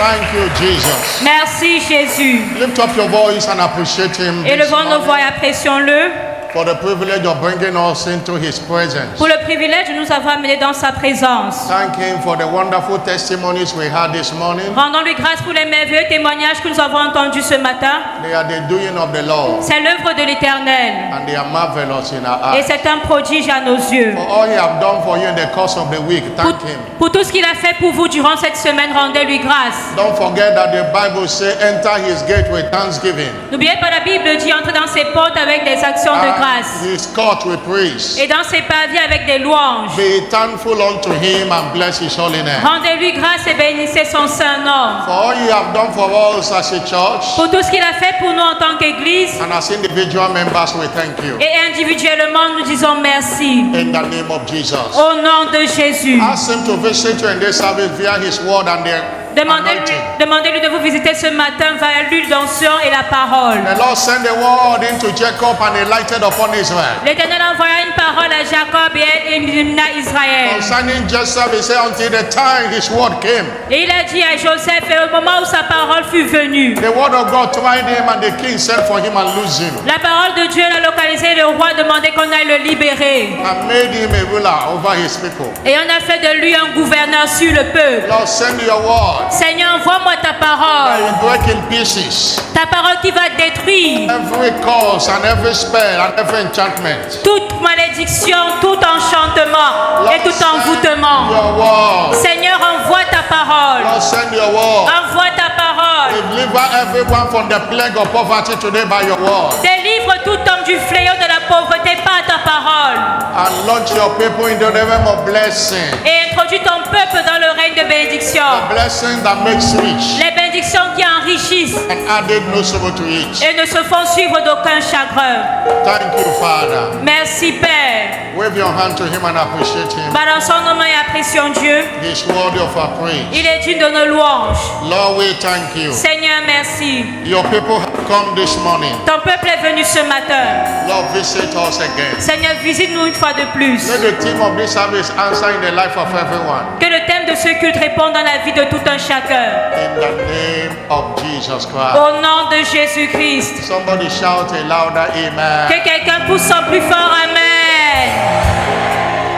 Thank you, Jesus. Merci Jésus. Lift up your voice and appreciate him this Élevons nos voix morning et apprécions-le for the privilege of bringing us into his presence. pour le privilège de nous avoir amenés dans sa présence. Thank him for the wonderful testimonies we had this morning. Rendons-lui grâce pour les merveilleux témoignages que nous avons entendus ce matin. They are the doing of the Lord, C'est l'œuvre de l'Éternel and they are marvelous in our et eyes. c'est un prodige à nos yeux. For all he have done for you in the course of the week, thank him. Pour tout ce qu'il a fait pour vous durant cette semaine, rendez-lui grâce. Don't forget that the Bible says, enter his gate with thanksgiving, N'oubliez pas, la Bible dit entrer dans ses portes avec des actions de and grâce his court with praise. et dans ses pavés avec des louanges. Be thankful unto him and bless his holy name. Rendez-lui grâce et bénissez son saint nom. For all you have done for us as a church Pour tout ce qu'il a fait pour nous en tant qu'Église and as individual members, we thank you. et individuellement, nous disons merci. In the name of Jesus. Au nom de Jésus. Ask him to visit you in this service via his word and the anointing. Demandez-lui de vous visiter ce matin vers l'huile d'onction et la parole. The Lord sent the word into Jacob and he lighted upon Israel. L'Éternel envoya une parole à Jacob et elle illumina Israël. Concerning Joseph, he said, until the time his word came. Et il a dit à Joseph, et au moment où sa parole fut venue, The word of God tried him and the king sent for him and loosed him. la parole de Dieu l'a localisé, le roi demandait qu'on aille le libérer. And made him a ruler over his people. Et on a fait de lui un gouverneur sur le peuple. Lord, send your word. Seigneur, envoie-moi ta I parole. will break in pieces Ta parole qui va détruire every curse and every spell and every enchantment. toute malédiction, tout enchantement et tout envoûtement. Your word. Seigneur, envoie ta parole. Lord, send your word. Envoie ta parole. Deliver everyone from the plague of poverty today by your word. Délivre tout homme du fléau de la pauvreté par ta parole. And launch your people into the realm of blessing. Et introduis ton peuple dans le règne de bénédiction. The blessing that makes rich Les bénédictions qui enrichissent and added no sorrow to it. et ne se font suivre d'aucun chagrin. Thank you, Father. Merci Père. Wave your hand to him and appreciate him. Balançons nos mains et apprécions Dieu. He's worthy of our praise. Il est digne de nos louanges. Lord, we thank you. Seigneur, merci. Your people have come this morning. Ton peuple est venu ce matin. Lord, visit us again. Seigneur, visite-nous une fois de plus. Let the theme of this service answer in the life of everyone. Que le thème de ce culte réponde dans la vie de tout un chacun. In the name of Jesus Christ. Au nom de Jésus-Christ. Somebody shout a louder amen. Que quelqu'un pousse son plus fort Amen.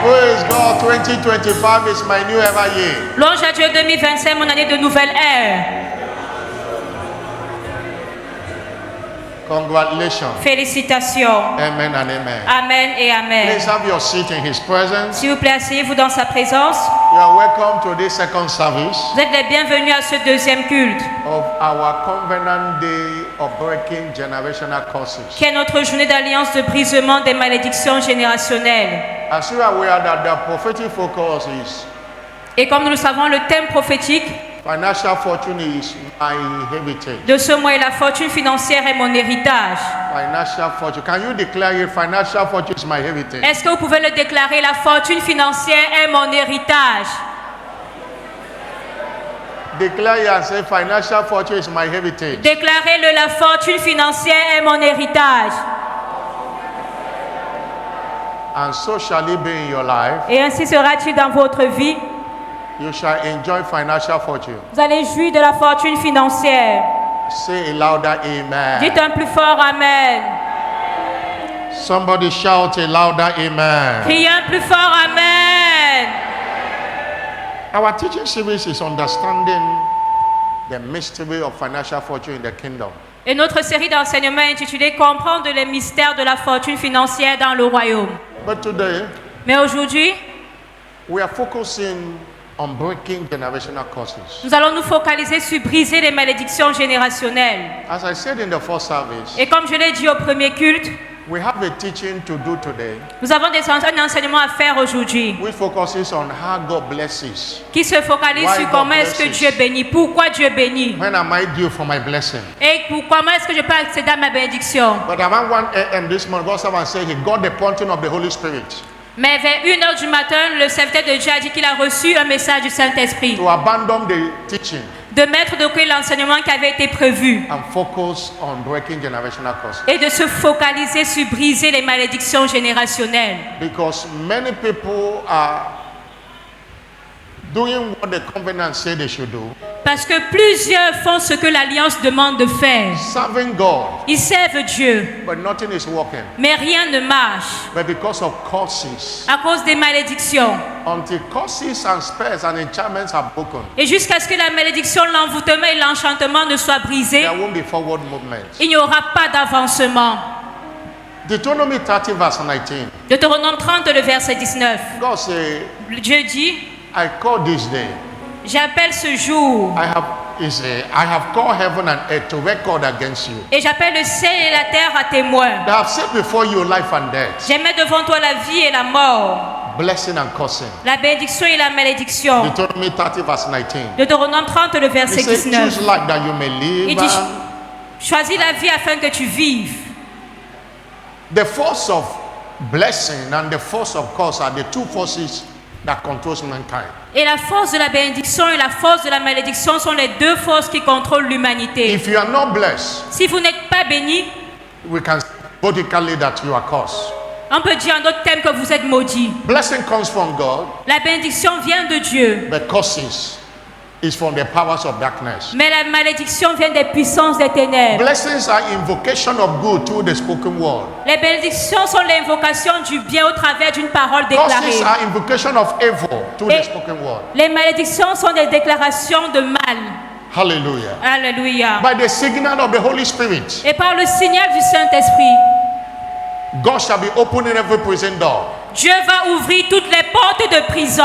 Praise God, 2025 is my new ever year. Louange à Dieu 2025, mon année de nouvelle ère. Congratulations. Félicitations. Amen and amen. Amen et Amen. Please have your seat in his presence. S'il vous plaît, asseyez-vous dans sa présence. You are welcome to this second service Vous êtes les bienvenus à ce deuxième culte, of our Covenant Day of Breaking Generational Curses. qui est notre journée d'alliance de brisement des malédictions générationnelles. As you are aware that the prophetic focus is Et comme nous le savons, le thème prophétique financial fortune is my heritage. de ce mois est la fortune financière est mon héritage. Financial fortune. Can you declare it? Financial fortune is my heritage. Est-ce que vous pouvez le déclarer? La fortune financière est mon héritage. Declare it and say financial fortune is my heritage. Déclarez-le, la fortune financière est mon héritage. And so shall it be in your life. Et ainsi sera-t-il dans votre vie. You shall enjoy financial fortune. Vous allez jouir de la fortune financière. Say a louder amen. Dites un plus fort Amen. Somebody shout a louder amen. Criez un plus fort Amen. Our teaching series is understanding the mystery of financial fortune in the kingdom. Et notre série d'enseignements est intitulée Comprendre les mystères de la fortune financière dans le royaume. But today, Mais aujourd'hui, we are focusing on breaking generational curses. nous allons nous focaliser sur briser les malédictions générationnelles. As I said in the first service, Et comme je l'ai dit au premier culte, we have a teaching to do today nous avons un enseignement à faire aujourd'hui which focuses on how God blesses. qui se focalise Why sur God comment est-ce que blesses. Dieu bénit, pourquoi Dieu bénit When am I due for my blessing? et comment est-ce que je peux accéder à ma bénédiction. But around 1 a.m. this morning, God someone said he got the pointing of the Holy Spirit Mais vers 1h du matin, le serviteur de Dieu a dit qu'il a reçu un message du Saint-Esprit to abandon the teaching de mettre de côté l'enseignement qui avait été prévu and focus on breaking generational curses. et de se focaliser sur briser les malédictions générationnelles. Because many people are doing what the covenant said they should do, Parce que plusieurs font ce que l'Alliance demande de faire. serving God, Ils servent Dieu, but nothing is working. mais rien ne marche But because of curses, à cause des malédictions. until curses and spells and enchantments are broken, Et jusqu'à ce que la malédiction, l'envoûtement et l'enchantement ne soient brisés, there won't be forward movement. il n'y aura pas d'avancement. Deuteronomy 30 verse 19. Deutéronome 30, le verset 19. God said, Dieu dit, I call this day. j'appelle ce jour I have called heaven and earth to record against you. et j'appelle le ciel et la terre à témoin. They have set before you life and death, J'ai mis devant toi la vie et la mort, blessing and cursing. la bénédiction et la malédiction. Deuteronomy 30 verse 19. Deutéronome 30, le He verset said, 19. choose life that you may Il live. dit, choisis la vie afin que tu vives. The force of blessing and the force of curse are the two forces that controls mankind. Et la force de la bénédiction et la force de la malédiction sont les deux forces qui contrôlent l'humanité. If you are not blessed, Si vous n'êtes pas béni, we can say politically that you are cursed. on peut dire en d'autres termes que vous êtes maudit. Blessing comes from God, La bénédiction vient de Dieu, but curses is from the powers of darkness. mais la malédiction vient des puissances des ténèbres. Blessings are invocation of good through the spoken word. Les bénédictions sont l'invocation du bien au travers d'une parole Curses déclarée. are invocation of evil through Et the spoken word. les malédictions sont des déclarations de mal. Hallelujah. Alléluia. By the signal of the Holy Spirit, Et par le signal du Saint-Esprit, God shall be opening every prison door. Dieu va ouvrir toutes les portes de prison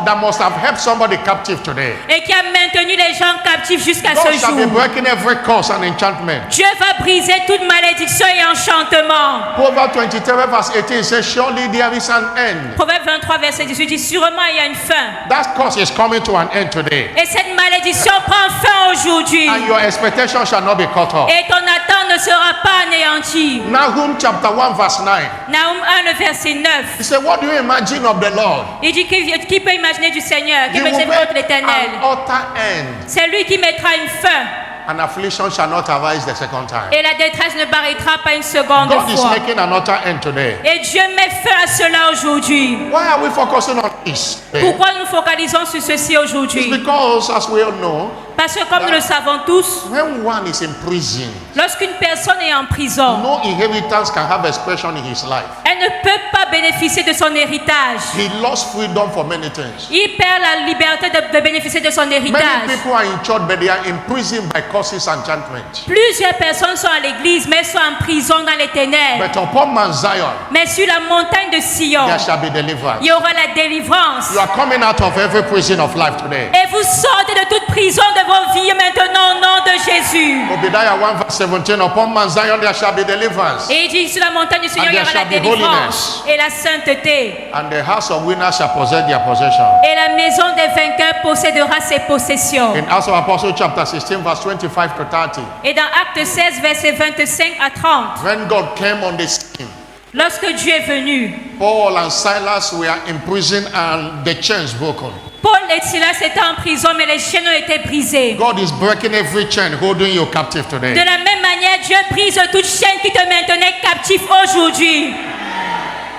That must have helped somebody captive today. et qui a maintenu les gens captifs jusqu'à God ce shall be jour. breaking every curse and enchantment. Dieu va briser toute malédiction et enchantement. Proverbs 23 verse 18 says, surely there is an end. Proverbe 23, verset 18 dit, sûrement il y a une fin. That curse is coming to an end today. Et cette malédiction prend fin aujourd'hui. And your expectation shall not be cut off. Et ton attente ne sera pas anéantie. Nahum chapter 1 verse 9. Nahum 1, le verset 9. He said, what do you imagine of the Lord? Il dit qui peut imaginer du Seigneur, qui He peut will imaginer de make l'Éternel. an utter end. C'est lui qui mettra une fin. And affliction shall not arise the second time. Et la détresse ne paraîtra pas une seconde God is fois. making an utter end today. Et Dieu met fin à cela aujourd'hui. Why are we focusing on this? Pourquoi nous focalisons sur ceci It's aujourd'hui? because, as we all know, Parce que comme nous le savons tous, when one is in prison, lorsqu'une personne est en prison, no inheritance can have expression in his life. elle ne peut pas bénéficier de son héritage. He lost freedom for many things. Il perd la liberté de bénéficier de son Many héritage. people are in church, but they are imprisoned by curses and enchantment. Plusieurs personnes sont à l'église, mais sont en prison dans les ténèbres. But upon Mount Zion, Mais sur la montagne de Sion, there shall be deliverance. il y aura la délivrance. You are coming out of every prison of life today. Et vous sortez de toute prison de vos vies maintenant au nom de Jésus. Obadiah 1 verse 17, upon Mount Zion there shall be deliverance, Et il dit sur la montagne du Seigneur, And il y there aura la shall be délivrance et la sainteté. and the house of winners shall possess their possession. Et la maison des vainqueurs possédera ses possessions. In Acts of Apostles chapter 16 verse 25 to 30, Et dans Acte 16, versets 25 à 30, when God came on the scene, lorsque Dieu est venu, Paul and Silas were in prison and the chains broken. Paul et Silas étaient en prison, mais les chaînes ont été brisées. God is breaking every chain holding you captive De today. la même manière, Dieu brise toute chaîne qui te maintenait captif aujourd'hui.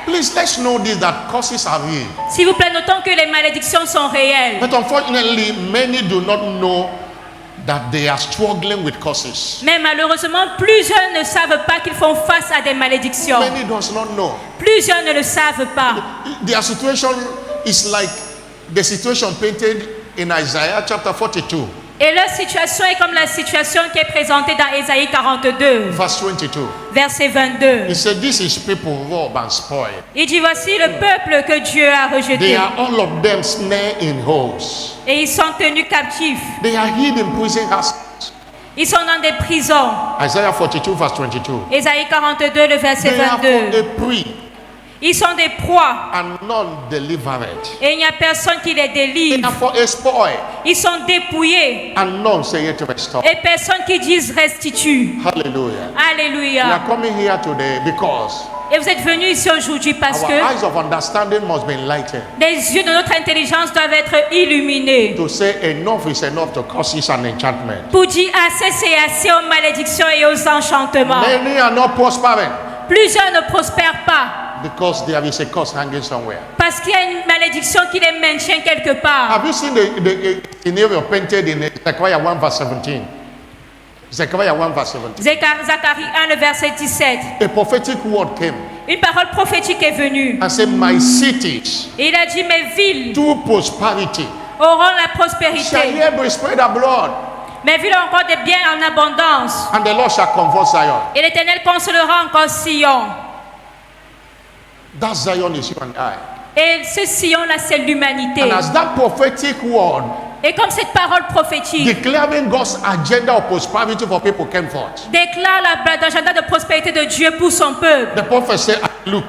Please, let's know this, that curses are real. S'il vous plaît, notons que les malédictions sont réelles. But unfortunately, many do not know that they are struggling with curses. Mais malheureusement, plusieurs ne savent pas qu'ils font face à des malédictions. Many does not know. Plusieurs ne le savent pas. Their situation is like the situation painted in Isaiah chapter 42, Et leur situation est comme la situation qui est présentée dans Ésaïe 42, verse 22. verset 22. He said, this is people robbed and spoiled. Il dit, voici le peuple que Dieu a They rejeté. are all of them snared in holes. Et ils sont tenus captifs. They are hid in prison houses. Ils sont dans des prisons. Isaiah 42 verse 22. Ésaïe 42, le verset They are 22. for a prey Ils sont des proies. and none delivered. Et il n'y a personne qui les They délivre. are for a spoil Ils sont dépouillés. and none say it to restore. Et personne qui dise restitue. Hallelujah. We Alléluia. are coming here today because Et vous êtes venus ici aujourd'hui parce our que eyes of understanding must be enlightened les yeux de notre intelligence doivent être illuminés. to say enough is enough to curses and enchantment. Pour dire assez, c'est assez aux malédictions et aux enchantements. Many are not prospering. Plusieurs ne prospèrent pas. Because there is a curse hanging somewhere. Parce qu'il y a une malédiction qui les maintient quelque part. Have you seen the scenario painted in Zechariah 1 verse 17? Zechariah 1 verse 17. Zacharie 1, le verset 17. A prophetic word came Une parole prophétique est venue. and said, my cities Et il a dit, mes villes through prosperity auront la shall prospérité. here be spread abroad, Mes villes auront encore des biens en abondance. and the Lord shall comfort Zion. Et l'Éternel consolera encore Sion. That Zion is you and I. Et ce Sion-là, c'est l'humanité. And as that prophetic word Et comme cette parole prophétique declaring God's agenda of prosperity for people came forth, déclare l'agenda de prospérité de Dieu pour son peuple. the prophet said, look,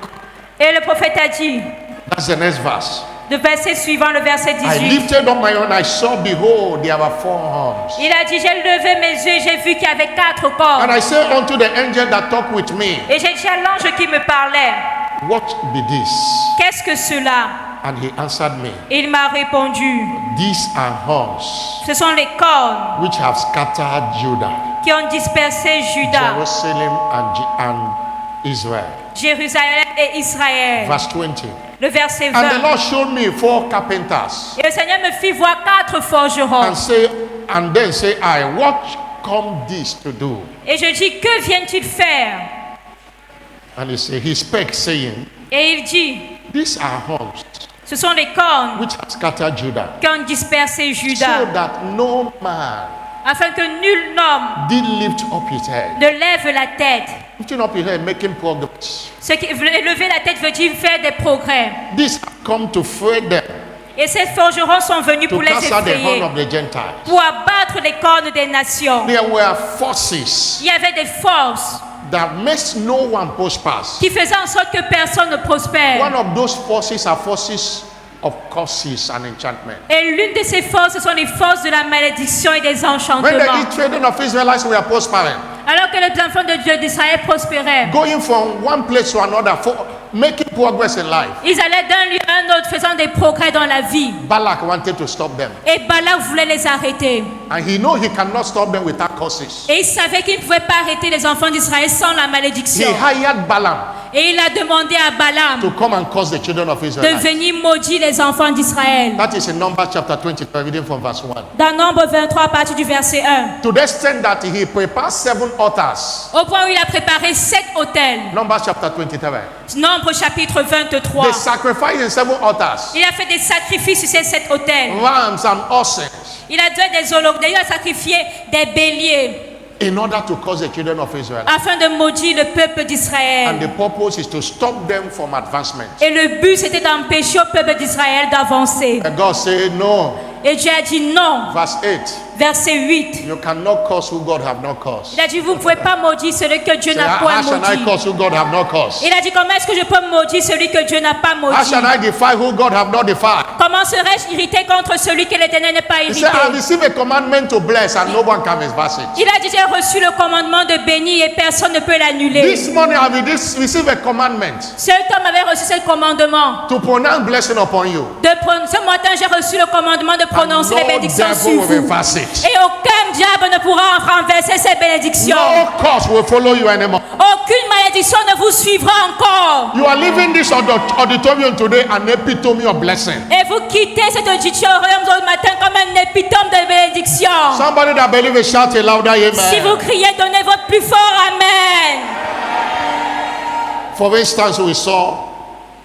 Et le prophète a dit, that's the next verse. le verset suivant, le verset I 18. lifted up my hand, I saw, behold, there were 4 horns. Il a dit, j'ai levé mes yeux, j'ai vu qu'il y avait 4 And cornes. I said unto the angel that talked with me, Et j'ai dit à l'ange qui me parlait, what be this? qu'est-ce que cela? And he answered me, Il m'a répondu, these are horns ce sont les cornes which have scattered Judah, qui ont dispersé Juda, Jerusalem, and Israel. Jérusalem et Israël. Verse 20. Le verset And the 20. Lord showed me 4 carpenters, Et le Seigneur me fit voir 4 forgerons. and then say I, what come this to do? Et je dis, que viennent-ils faire? And he spake, saying, Et il dit, these are horns ce sont les cornes which have scattered Judah, qui ont dispersé so Juda, that no man afin que nul homme did lift up his head. ne lève la tête. Lifting up his head, making progress. Ce qui, lever la tête veut dire faire des progrès. These have come to fray them, Et ces forgerons sont venus to pour les cast out the horn effrayer, of the Gentiles. pour abattre les cornes des nations. There were forces Il y avait des forces that makes no one prospers. qui faisaient en sorte que personne ne prospère. One of those forces are forces of curses and enchantment. Et l'une de ces forces, ce sont les forces de la malédiction et des When enchantements. the children of Israelites were prospering, Alors que les enfants de Dieu d'Israël prospéraient, going from one place to another, making progress in life, ils allaient d'un lieu à un autre faisant des progrès dans la vie. Balak wanted to stop them. Et Balak voulait les arrêter. And he know he cannot stop them without curses. Et il savait qu'il ne pouvait pas arrêter les enfants d'Israël sans la He malédiction. hired Balaam Et il a demandé à to Balaam come and curse the children of de Israel. venir maudire les enfants d'Israël. That is in Numbers chapter 20, reading from verse 1. Dans Nombre 23, à partir du verset 1. To the extent that he prepared 7 altars. Au point où il a préparé 7 autels. Numbers chapter 23. Nombre chapitre 23. They sacrificed in 7 altars. Il a fait des sacrifices sur ces 7 autels. Rams and oxen. Il a donné des holocaustes. Il a sacrifié des béliers In order to cause the children of Israel. afin de maudire le peuple And d'Israël. the purpose is to stop them from advancement. Et le but, c'était d'empêcher au peuple d'Israël d'avancer. And God said, no. Et Dieu a dit non. Verse 8. Verset 8. You cannot curse who God have not cursed. Il a dit, vous ne pouvez pas maudire celui que Dieu Say, n'a how point shall I maudit. curse who God have not cursed? Il a dit, comment est-ce que je peux maudire celui que Dieu n'a pas How maudit? shall I defy who God have not defied? Comment serais-je irrité contre celui que l'Éternel n'est pas He irrité? said, I received a commandment to bless and no one can reverse it. Il a dit, j'ai reçu le commandement de bénir et personne ne peut l'annuler. This morning I received a commandment Cet homme avait reçu ce commandement. to pronounce blessing upon you. Ce matin, j'ai reçu le commandement de And prononcer les no bénédictions devil sur will vous. reverse it. Et aucun diable ne pourra renverser ces bénédictions. No curse will follow you anymore. Aucune malédiction ne vous suivra encore. You are leaving this auditorium today an epitome of blessing. Et vous quittez cet auditorium ce matin comme un épitome de bénédiction. Somebody that believes it, shout a louder Si vous amen. criez, donnez votre plus fort Amen. For instance, we saw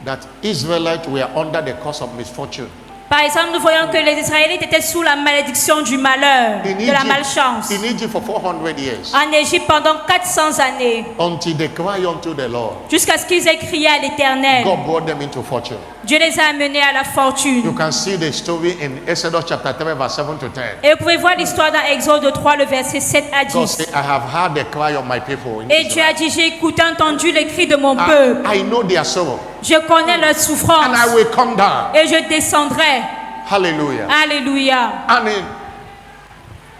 that Israelites were under the curse of misfortune. Par exemple, nous voyons que les Israélites étaient sous la malédiction du malheur, In de la malchance. Egypt for 400 years. En Égypte pendant 400 années, Until they cry unto the Lord. jusqu'à ce qu'ils aient crié à l'Éternel. God brought them into fortune. Dieu les a amenés à la You fortune. can see the story in Exodus chapter 3 verse 7 to 10. Et vous pouvez voir l'histoire dans Exode 3, le verset 7 à God 10. said, I have heard the cry of my people. In Et Dieu a Israel. dit, j'ai écouté, entendu les cris de mon peuple. I know their sorrow. Je connais leur And souffrance. I will come down. Et je descendrai. Hallelujah. Alléluia. And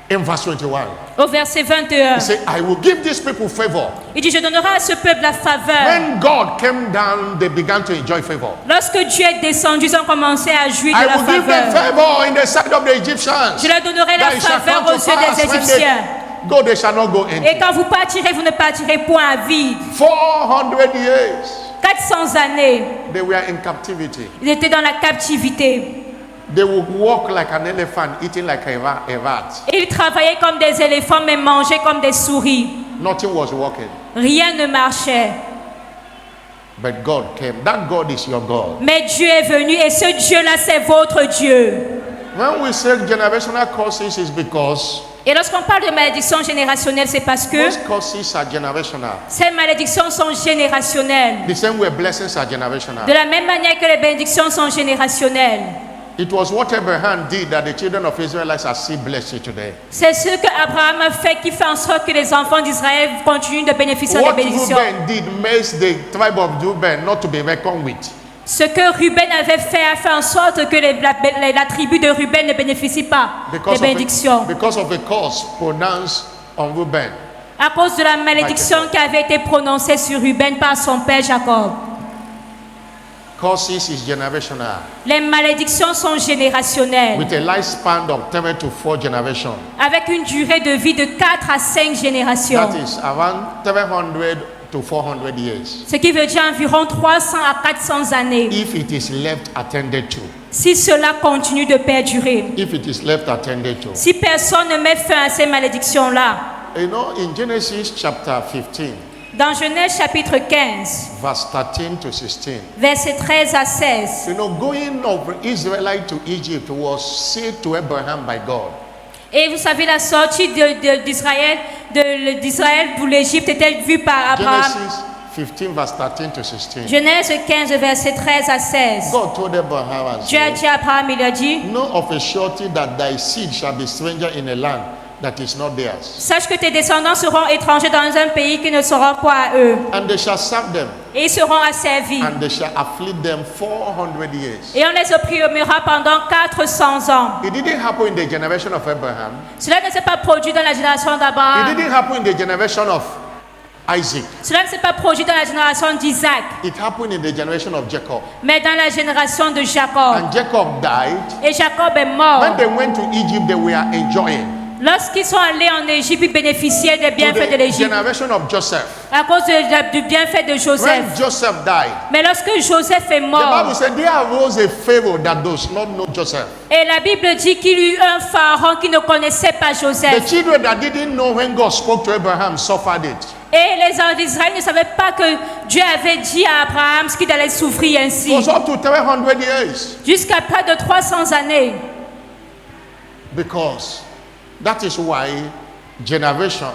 in verse 21, Au verset 21, he said, I will give these people favor. il dit, je donnerai à ce peuple la faveur. When God came down, they began to enjoy favor. Lorsque Dieu est descendu, ils ont commencé à jouir de I la will give them faveur. favor in the sight of the Egyptians. Je leur donnerai la That it shall faveur come aux to yeux pass des when Égyptiens. they go, they shall not go Et empty. quand vous partirez, vous ne partirez point à vide. 400 years. 400 années, they were in captivity. ils étaient dans la captivité. They would walk like an elephant, eating like a rat. Ils travaillaient comme des éléphants, mais mangeaient comme des souris. Nothing was working. Rien ne marchait. But God came. That God is your God. Mais Dieu est venu et ce Dieu-là, c'est votre Dieu. When we say generational curses, it's because Et lorsqu'on parle de malédiction générationnelle, c'est parce que most curses are generational. ces malédictions sont générationnelles. The same way blessings are generational. De la même manière que les bénédictions sont générationnelles. It was what Abraham did that the children of Israelites are still blessed today. C'est ce qu'Abraham a fait qui fait en sorte que les enfants d'Israël continuent de bénéficier des What bénédictions. Reuben did makes the tribe of Reuben not to be reckoned with. Ce que Ruben avait fait a fait en sorte que la tribu de Ruben ne bénéficie pas des bénédictions. Because of the curse pronounced on Reuben. À cause de la malédiction qui avait été prononcée sur Ruben par son père Jacob. Curses is generational. Les malédictions sont générationnelles. With a lifespan of 3 to 4 generations. Avec une durée de vie de 4 à 5 générations. That is around 300 to 400 years. Ce qui veut dire environ 300 à 400 années. If it is left attended to. Si cela continue de perdurer. If it is left attended to. Si personne ne met fin à ces malédictions-là. You know, in Genesis chapter 15. Dans Genèse chapitre 15, verse 13 to 16. Versets 13 à 16. You know, going of Israelite to Egypt was said to Abraham by God. Et vous savez, la sortie d'Israël pour l'Égypte était vue par Abraham. Genesis 15 verse 13 to 16. Genèse 15, verset 13 à 16. God told Abraham and Dieu a said, dit à Abraham, il a dit, know of a surety that thy seed shall be stranger in a land that is not theirs. sache que tes descendants seront étrangers dans un pays qui ne sera pas à eux. And they shall serve them, Et ils seront asservis. and they shall afflict them 400 years. Et on les opprimera pendant 400 ans. It didn't happen in the generation of Abraham. Cela ne s'est pas produit dans la génération It d'Abraham. didn't happen in the generation of Isaac. Cela ne s'est pas produit dans la génération d'Isaac. It happened in the generation of Jacob. Mais dans la génération de Jacob. And Jacob died. Et Jacob est mort. When they went to Egypt, they were enjoying. Lorsqu'ils sont allés en Égypte, ils bénéficiaient des bienfaits de The l'Égypte. generation of Joseph. À cause du bienfait de Joseph. When Joseph died, Mais lorsque Joseph est the mort, Bible said there arose a Pharaoh that does not know Joseph. et la Bible dit qu'il y eut un pharaon qui ne connaissait pas The Joseph. children that didn't know when God spoke to Abraham suffered it. Et les enfants d'Israël ne savaient pas que Dieu avait dit à Abraham ce qu'il allait souffrir ainsi. It was up to 300 years. Jusqu'à près de 300 années. Because that is why generation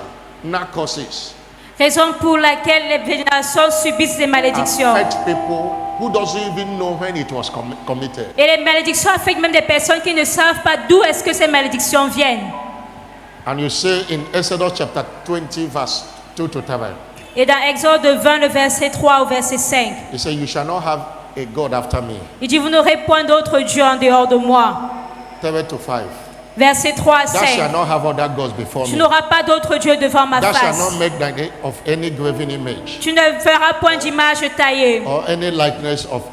curses Raison pour laquelle les générations subissent des malédictions. affect people who doesn't even know when it was committed. Et les malédictions affectent même des personnes qui ne savent pas d'où est-ce que ces malédictions viennent. And you say in Exodus chapter 20 verse 2 to 7. Et dans Exode 20, le verset 3 au verset 5, He said, you shall not have a God after me. il dit, vous n'aurez point d'autre Dieu en dehors de moi. 7 to 5. Verset 3 à Thou shalt 5. not have other gods before Tu me. n'auras pas d'autre Dieu devant ma Thou shalt face. not make thy of any graven image Tu ne feras point d'image taillée, or any likeness of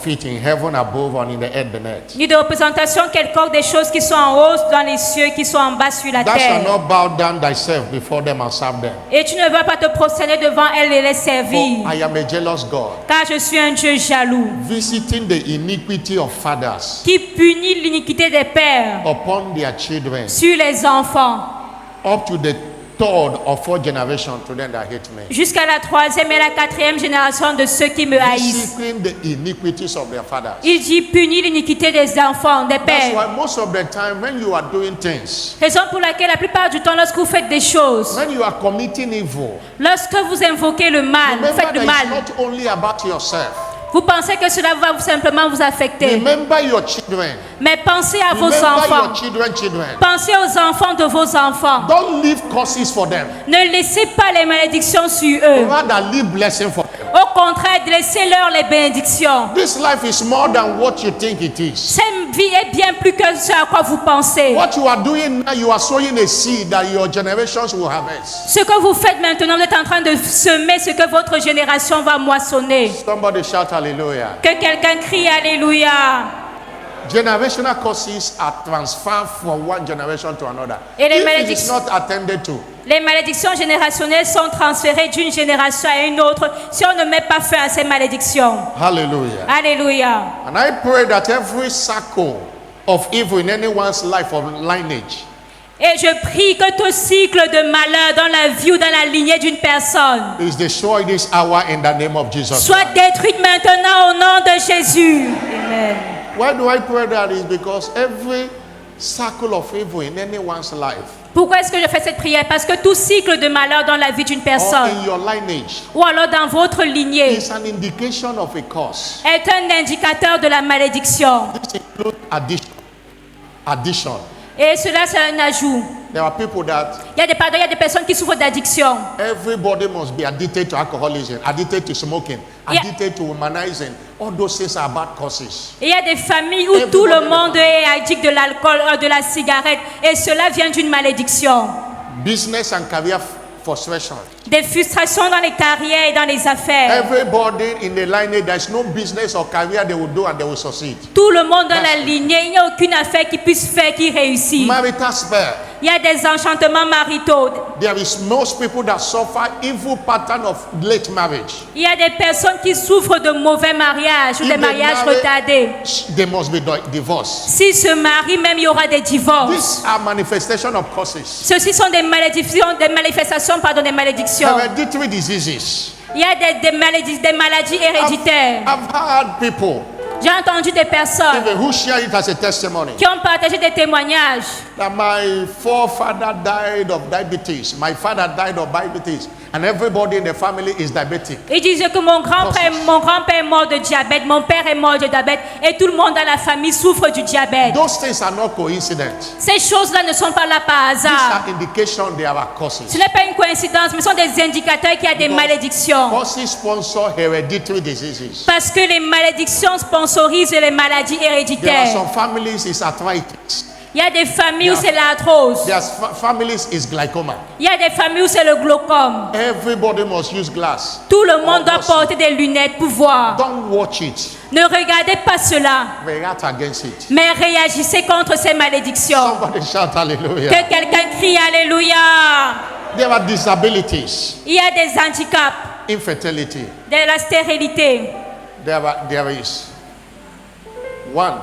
it in heaven above and in the earth beneath. ni de représentation quelconque des choses qui sont en haut dans les cieux, qui sont en bas sur la Thou shalt terre. not bow down thyself before them and serve them. Et tu ne vas pas te prosterner devant elles et les servir. For I am a jealous God, Car je suis un Dieu jaloux, visiting the iniquity of fathers qui punit l'iniquité des pères upon their children, sur les enfants, up to the third or fourth generation to them that hate me. jusqu'à la 3e et la 4e génération de ceux qui me haïssent. Visiting the iniquities of their fathers. Il dit punit l'iniquité des enfants, des That's pères. why most of the time when you are doing things, Raison pour laquelle la plupart du temps, lorsque vous faites des choses, when you are committing evil, lorsque vous invoquez le mal, vous remember faites that le it's mal, not only about yourself. vous pensez que cela va simplement vous affecter. Remember your children. Mais pensez à vos Remember enfants. your children. Pensez aux enfants de vos enfants. Don't leave curses for them. Ne laissez pas les malédictions sur eux. Rather leave blessing for them. Au contraire, laissez-leur les bénédictions. This life is more than what you think it is. Cette vie est bien plus que ce à quoi vous pensez. What you are doing now, you are sowing a seed that your generations will harvest. Ce que vous faites maintenant, vous êtes en train de semer ce que votre génération va moissonner. Somebody shout hallelujah. Que quelqu'un crie Alléluia. Generational curses are transferred from one generation to another. Et les If it is malédictions- not attended to, Les malédictions générationnelles sont transférées d'une génération à une autre si on ne met pas fin à ces malédictions. hallelujah. Alléluia. And I pray that every circle of evil in anyone's life or lineage Et je prie que tout cycle de malheur dans la vie ou dans la lignée d'une personne is destroyed this hour in the name of Jesus soit Christ. détruite maintenant au nom de Jésus. Amen. Why do I pray that? Is because every circle of evil in anyone's life Pourquoi est-ce que je fais cette prière? Parce que tout cycle de malheur dans la vie d'une or personne in your lineage ou alors dans votre lignée is an indication of a curse. est un indicateur de la malédiction. This includes addiction. Et cela, c'est un ajout. There are people that Il y a des personnes qui souffrent d'addiction. everybody must be addicted to alcoholism, addicted to smoking, Yeah. addicted to womanizing. All those things are bad causes. Et il y a des familles où tout le monde est addict de l'alcool, de la cigarette. Et cela vient d'une malédiction. Business and career frustration. Des frustrations dans les carrières et dans les affaires. Everybody in the lineage, there is no business or career they will do and they will succeed. Tout le monde dans la lignée, il n'y a aucune affaire qui puisse faire qui réussit. Marital spell. Il y a des enchantements maritaux. There is most people that suffer evil pattern of late marriage. Il y a des personnes qui souffrent de mauvais mariages ou If des they mariages marry, retardés. They must be divorced. S'ils se marient, même il y aura des divorces. These are manifestations of causes. Ceci sont des manifestations, des malédictions. Hereditary diseases. Il y a des maladies héréditaires. I've heard people J'ai entendu des personnes even who share it as a testimony qui ont partagé des témoignages. that my forefather died of diabetes, my father died of diabetes, and everybody in the family is diabetic. Ils disaient que mon grand-père est mort de diabète, mon père est mort de diabète et tout le monde dans la famille souffre du diabète. Those things are not coincidence. Ces choses-là ne sont pas là par These hasard. are indications there are Ce causes. n'est pas une coïncidence, mais ce sont des indicateurs qu'il y a des malédictions. Causes sponsor hereditary diseases. Parce que les malédictions sponsorisent les maladies There are héréditaires. some families is arthritis. Il y a des familles où c'est l'arthrose. There's families is glaucoma. Il y a des familles où c'est le glaucome. Everybody must use glass. Tout le monde doit must- porter des lunettes pour voir. Don't watch it. Ne regardez pas cela, React against it. mais réagissez contre ces malédictions. Somebody shout hallelujah. Que quelqu'un crie Alléluia. There are disabilities, Il y a des handicaps, infertility. de la stérilité. There is one.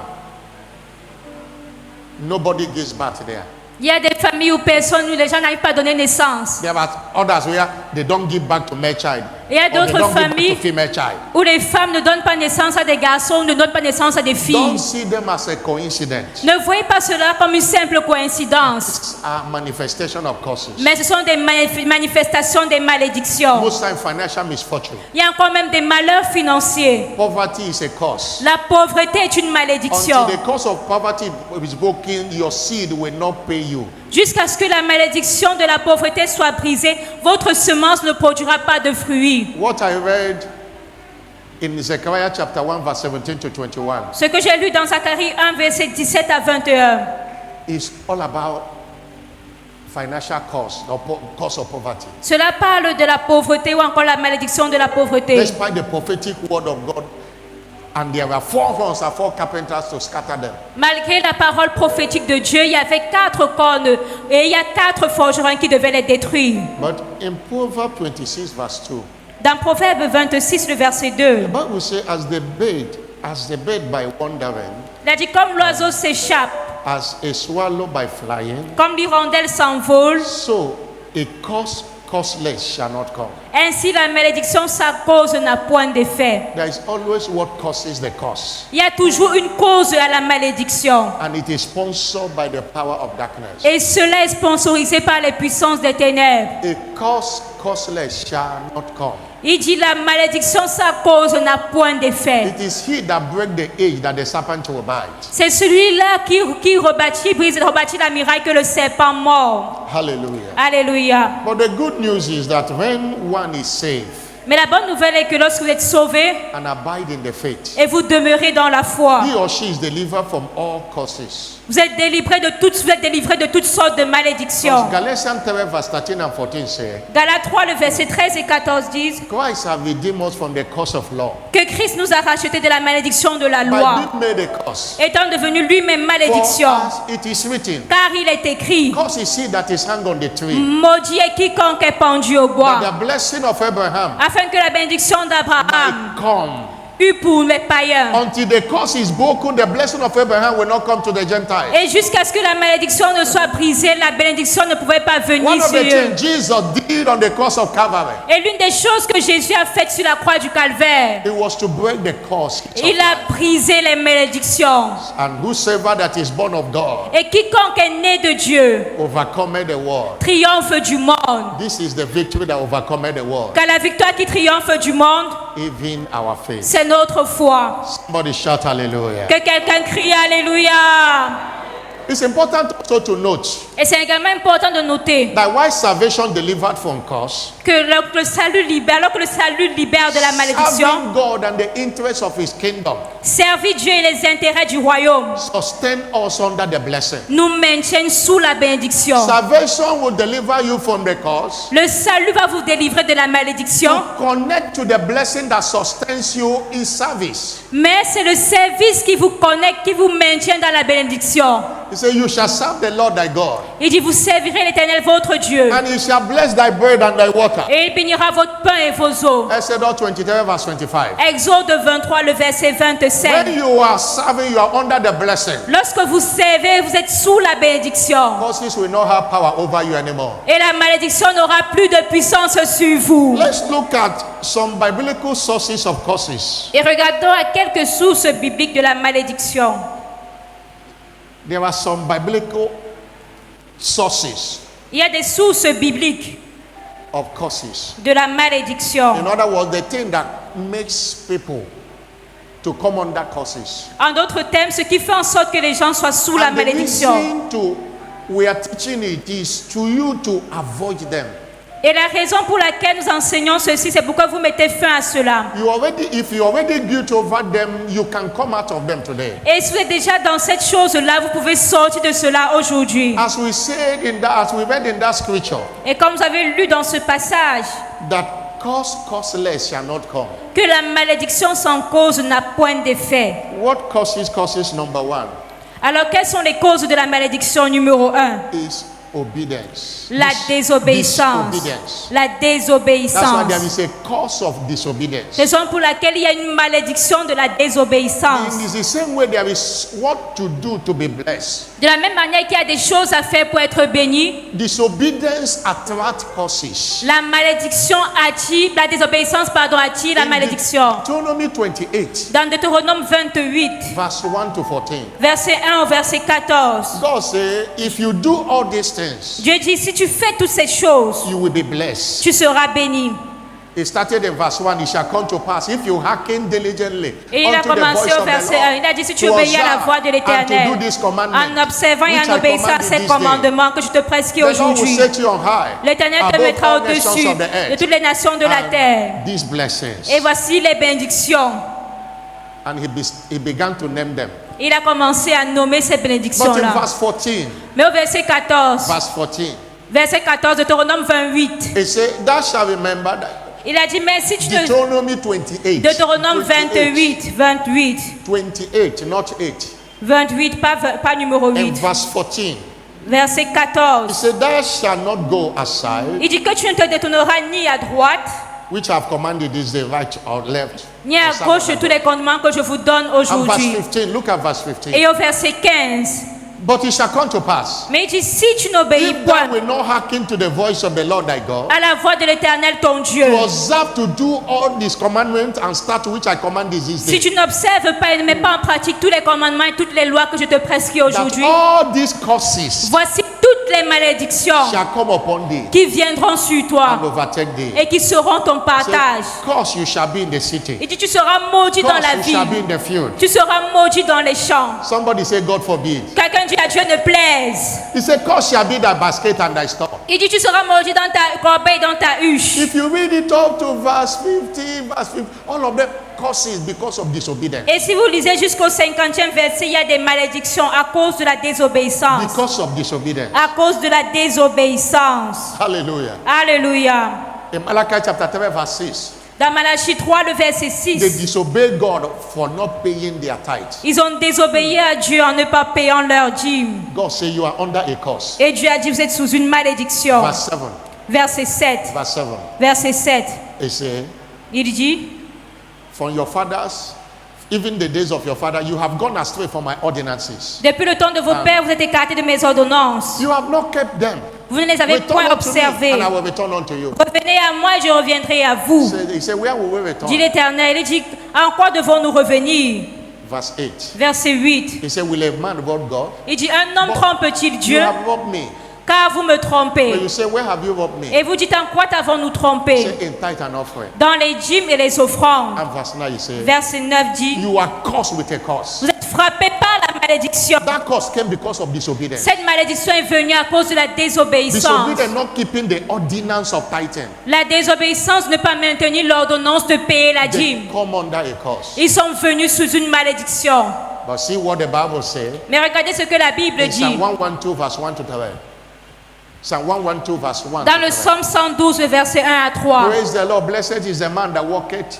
Nobody gives birth there. Il y a des familles où les gens n'arrivent pas à donner naissance. There are others where they don't give back to male child. Il y a Or they d'autres don't give back familles to female child. où les femmes ne donnent pas naissance à des garçons, ne donnent pas naissance à des filles. Don't see them as a coincidence. Ne voyez pas cela comme une simple coïncidence, These are manifestation of causes. mais ce sont des manifestations des malédictions. Most time financial misfortune. Il y a encore même des malheurs financiers. Poverty is a cause. La pauvreté est une malédiction. Until the cause of poverty is broken, your seed will not pay you. Jusqu'à ce que la malédiction de la pauvreté soit brisée, votre semence ne produira pas de fruits. What I read in Zechariah chapter 1 verse 17 to 21 Ce que j'ai lu dans Zacharie 1, verset 17 à 21, is all about financial cause, cause of poverty. cela parle de la pauvreté ou encore la malédiction de la pauvreté. Despite the prophetic word of God, and there were 4 horns and 4 carpenters to scatter them. Malgré la parole prophétique de Dieu, il y avait 4 cornes et il y a 4 forgerons qui devaient les détruire. But in Proverbs 26 verse 2, Dans Proverbe 26, le verset 2, the Bible says, as the bird by wandering, il a dit comme l'oiseau s'échappe, as a swallow by flying, comme l'hirondelle s'envole, so a causeless shall not come. ainsi la malédiction sa cause n'a point d'effet. There is always what causes the cause, Il y a toujours une cause à la malédiction. and it is sponsored by the power of darkness. Et cela est sponsorisé par les puissances des ténèbres. A causeless shall not come. Il dit la malédiction sa cause n'a point d'effet. It is he that break the age that the serpent will bite. C'est celui-là qui brise la muraille que le serpent mord. Hallelujah. Alléluia. But the good news is that when one is saved, Mais la bonne nouvelle est que lorsque vous êtes sauvés and abide in the faith, et vous demeurez dans la foi, he or she is delivered from all curses. vous êtes délivrés de toutes sortes de malédictions. Because Galatians 3 verse 13 and 14 say, Galates 3, le verset 13 et 14 disent Christ have redeemed us from the curse of law. que Christ nous a rachetés de la malédiction de la By loi, being made a curse. étant devenu lui-même For malédiction. as it is written, Car il est écrit, curse is he that is hung on the tree. maudit est quiconque est pendu au That bois, the blessing of Abraham afin que la bénédiction d'Abraham might come. eût pour les païens. Until the curse is broken, the blessing of Abraham will not come to the Gentiles. Et jusqu'à ce que la malédiction ne soit brisée, la bénédiction ne pouvait pas One venir of sur the eux. things Jesus did on the cross of Calvary, Et l'une des choses que Jésus a faites sur la croix du Calvaire, it was to break the curse. il a brisé les malédictions. And whosoever that is born of God Et quiconque est né de Dieu overcometh the world. triomphe du monde. This is the victory that overcometh the world, Car la victoire qui triomphe du monde, even our faith. c'est notre foi. Somebody shout hallelujah. Que quelqu'un crie Alléluia. It's important also to note Et c'est également important de noter that while salvation delivered from curse, que alors que le salut libère de la malédiction, serving God and the interests of his kingdom servir Dieu et les intérêts du royaume sustain us under the blessing. nous maintiennent sous la bénédiction. Salvation will deliver you from the curse. Le salut va vous délivrer de la malédiction, Connect to the blessing that sustains you in service. mais c'est le service qui vous connecte, qui vous maintient dans la bénédiction. He said, You shall serve the Lord thy God, Il dit, vous servirez l'Éternel votre Dieu, and he shall bless thy bread and thy water. et il bénira votre pain et vos eaux. Exodus 23 verse 25. Exode 23, le verset 27. When you are serving, you are under the blessing. Lorsque vous servez, vous êtes sous la bénédiction. Curses will not have power over you anymore. Et la malédiction n'aura plus de puissance sur vous. Let's look at some biblical sources of curses. Et regardons à quelques sources bibliques de la malédiction. There are some biblical sources Il y a des sources bibliques of curses. de la malédiction. In other words, the thing that makes people to come under curses. En d'autres termes, ce qui fait en sorte que les gens soient sous la And the malédiction. reason we are teaching it is to you to avoid them. Et la raison pour laquelle nous enseignons ceci, c'est pourquoi vous mettez fin à cela. If you already guilt over them, you can come out of them today. Et si vous êtes déjà dans cette chose-là, vous pouvez sortir de cela aujourd'hui. As we said as we read in that scripture, Et comme vous avez lu dans ce passage, that causeless shall not come. que la malédiction sans cause n'a point d'effet. What causes number one Alors, quelles sont les causes de la malédiction numéro 1? is obedience. La désobéissance. Disobedience. La That's why désobéissance. there is a cause of disobedience. Raison pour laquelle il y a une malédiction de la désobéissance. In the same way, there is what to do to be blessed. De la même manière qu'il y a des choses à faire pour être béni, Disobedience attracts curses. la malédiction attire, la désobéissance, attire la In malédiction. Deuteronomy 28, Dans Deutéronome 28, verse 1 to 14, verset 1 au verset 14, God says, if you do all these things, Dieu dit, si tu fais toutes ces choses, you will be blessed. tu seras béni. It started in verse 1, it shall come to pass if you hearken diligently Et il a unto the commencé voice au of the verset 1. Lord, Il a dit, si tu to obéis à la observe voix de and to l'Éternel, do this commandment, en observant et which en I obéissant command à thee ces this day, commandements que je te prescris the Lord will aujourd'hui, set you on high l'Éternel te above mettra all nations au-dessus of the de earth. toutes les nations de la terre. And these blessings. Et voici les bénédictions. And he began to name them. Il a commencé à nommer ces But in bénédictions-là. verse 14, Mais au verset 14, verset 14 de Deutéronome 28, it says, thou shalt remember that. il a dit, mais si tu te... Deuteronomy 28. Deutéronome 28, 28, not 8. 28, pas numéro And 8, verse 14. verset It 14. said, thou shalt not go aside, Il dit que tu ne te détourneras ni à droite, which I've commanded this day, right or left. ni à or gauche de somewhere. tous les commandements que je vous donne And verse aujourd'hui. 15, look at verse 15. Et au verset 15, But it shall come to pass, mais il dit, si tu n'obéis if thou point will not hearken to the voice of the Lord thy God, à la voix de l'Éternel ton Dieu, to observe to do all these commandments and statutes which I command thee this si day, tu n'observes pas et ne mets pas en pratique tous les commandements et toutes les lois que je te prescris that aujourd'hui, all these curses voici toutes toutes les malédictions shall come upon thee qui viendront sur toi and overtake thee. et qui seront ton partage. Cause you shall be in the city. Il dit, tu seras maudit dans la Cause you shall be ville. in the field. Tu seras maudit dans les champs. Somebody say, God forbid. Quelqu'un dit à Dieu ne plaise. He said, cause shall be thy basket and thy store. Il dit, tu seras maudit dans ta corbeille, dans ta huche. If you read it up to verse 50, all of them causes because of disobedience. Et si vous lisez jusqu'au 50e verset, il y a des malédictions à cause de la désobéissance. Because of disobedience. À cause de la désobéissance. Hallelujah. Alléluia. In Malachi chapter 3 verse 6, Dans Malachie 3, le verset they 6, disobeyed God for not paying their tithe. ils ont désobéi à Dieu en ne pas payant leur dîme. God said you are under a curse. Et Dieu a dit, vous êtes sous une malédiction. Verse 7. Verset 7. Verse 7. Verset 7. It says, Il dit, from your fathers, even the days of your father, you have gone astray from my ordinances. depuis le temps de vos pères, vous êtes écartés de mes ordonnances. You have not kept them. Vous ne les avez Return point unto me, observées. and I will return unto you. Revenez à moi et je reviendrai à vous. He said, where will we return? Dit l'Éternel. Il dit, en quoi devons-nous revenir? Verse 8. Verset 8. He said, will a man rob God? Il dit, un homme trompe-t-il You Dieu? have robbed me. Car vous me But trompez. you say, where have you robbed me? Et vous dites, en quoi t'avons-nous trompé? Say, in tithe and offering. Dans les dîmes et les offrandes. And verse 9, he said, Verset 9 dit, you are cursed with a curse. vous êtes frappés par la malédiction. That curse came because of disobedience. Cette malédiction est venue à cause de la désobéissance. Disobedience, not keeping the ordinance of tithing. La désobéissance, ne pas maintenir l'ordonnance de payer la They dîme. come under a curse. Ils sont venus sous une malédiction. But see what the Bible says Mais regardez ce que la Bible in dit. Psalm 112, verse 1 to 3. Psalm 112, verse 1 Dans to le 3. psaume 112, le verset 1 à 3. Praise the Lord. Blessed is the man that walketh.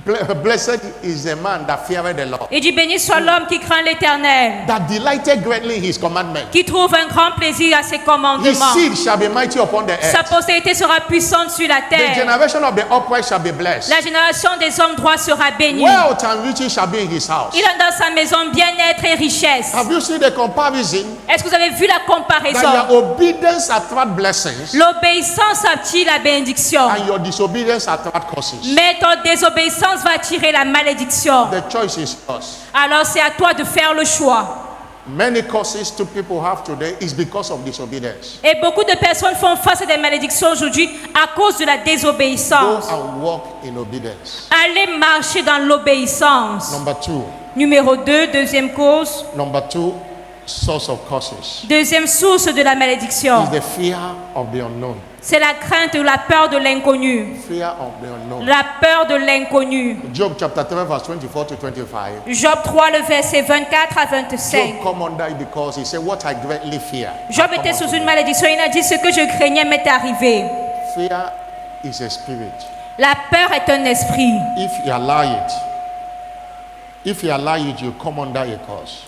Blessed is the man that feareth the Lord, Il dit, béni soit l'homme qui craint l'Éternel, that delighteth greatly in his commandment. qui trouve un grand plaisir à ses His commandements. seed shall be mighty upon the Sa earth. postérité sera puissante sur la The terre. generation of the upright shall be blessed. La génération des hommes droits sera bénie. Wealth and riches shall be in his house. Il a dans sa maison bien-être et richesse. Have you seen the comparison Est-ce que vous avez vu la that comparaison? your obedience attract blessings L'obéissance attire la bénédiction, and your disobedience attract curses? mais ton désobéissance va attirer la malédiction. The choice is yours. Alors c'est à toi de faire le choix. Many curses two people have today is because of disobedience. Et beaucoup de personnes font face à des malédictions aujourd'hui à cause de la Go désobéissance. and walk in obedience. Allez marcher dans l'obéissance. Number two. Numéro 2, deuxième cause, Number two, source of curses deuxième source de la malédiction. is the fear of the unknown. C'est la crainte ou la peur de l'inconnu. Fear of the unknown. La peur de l'inconnu. Job chapter 3 verse 24 to 25. Job 3, le verset 24 à 25. Job come under it because he said, what I greatly fear. Job était sous une malédiction. Il a dit, ce que je craignais m'est arrivé. Fear is a spirit. La peur est un esprit. If you allow it, you come under a curse.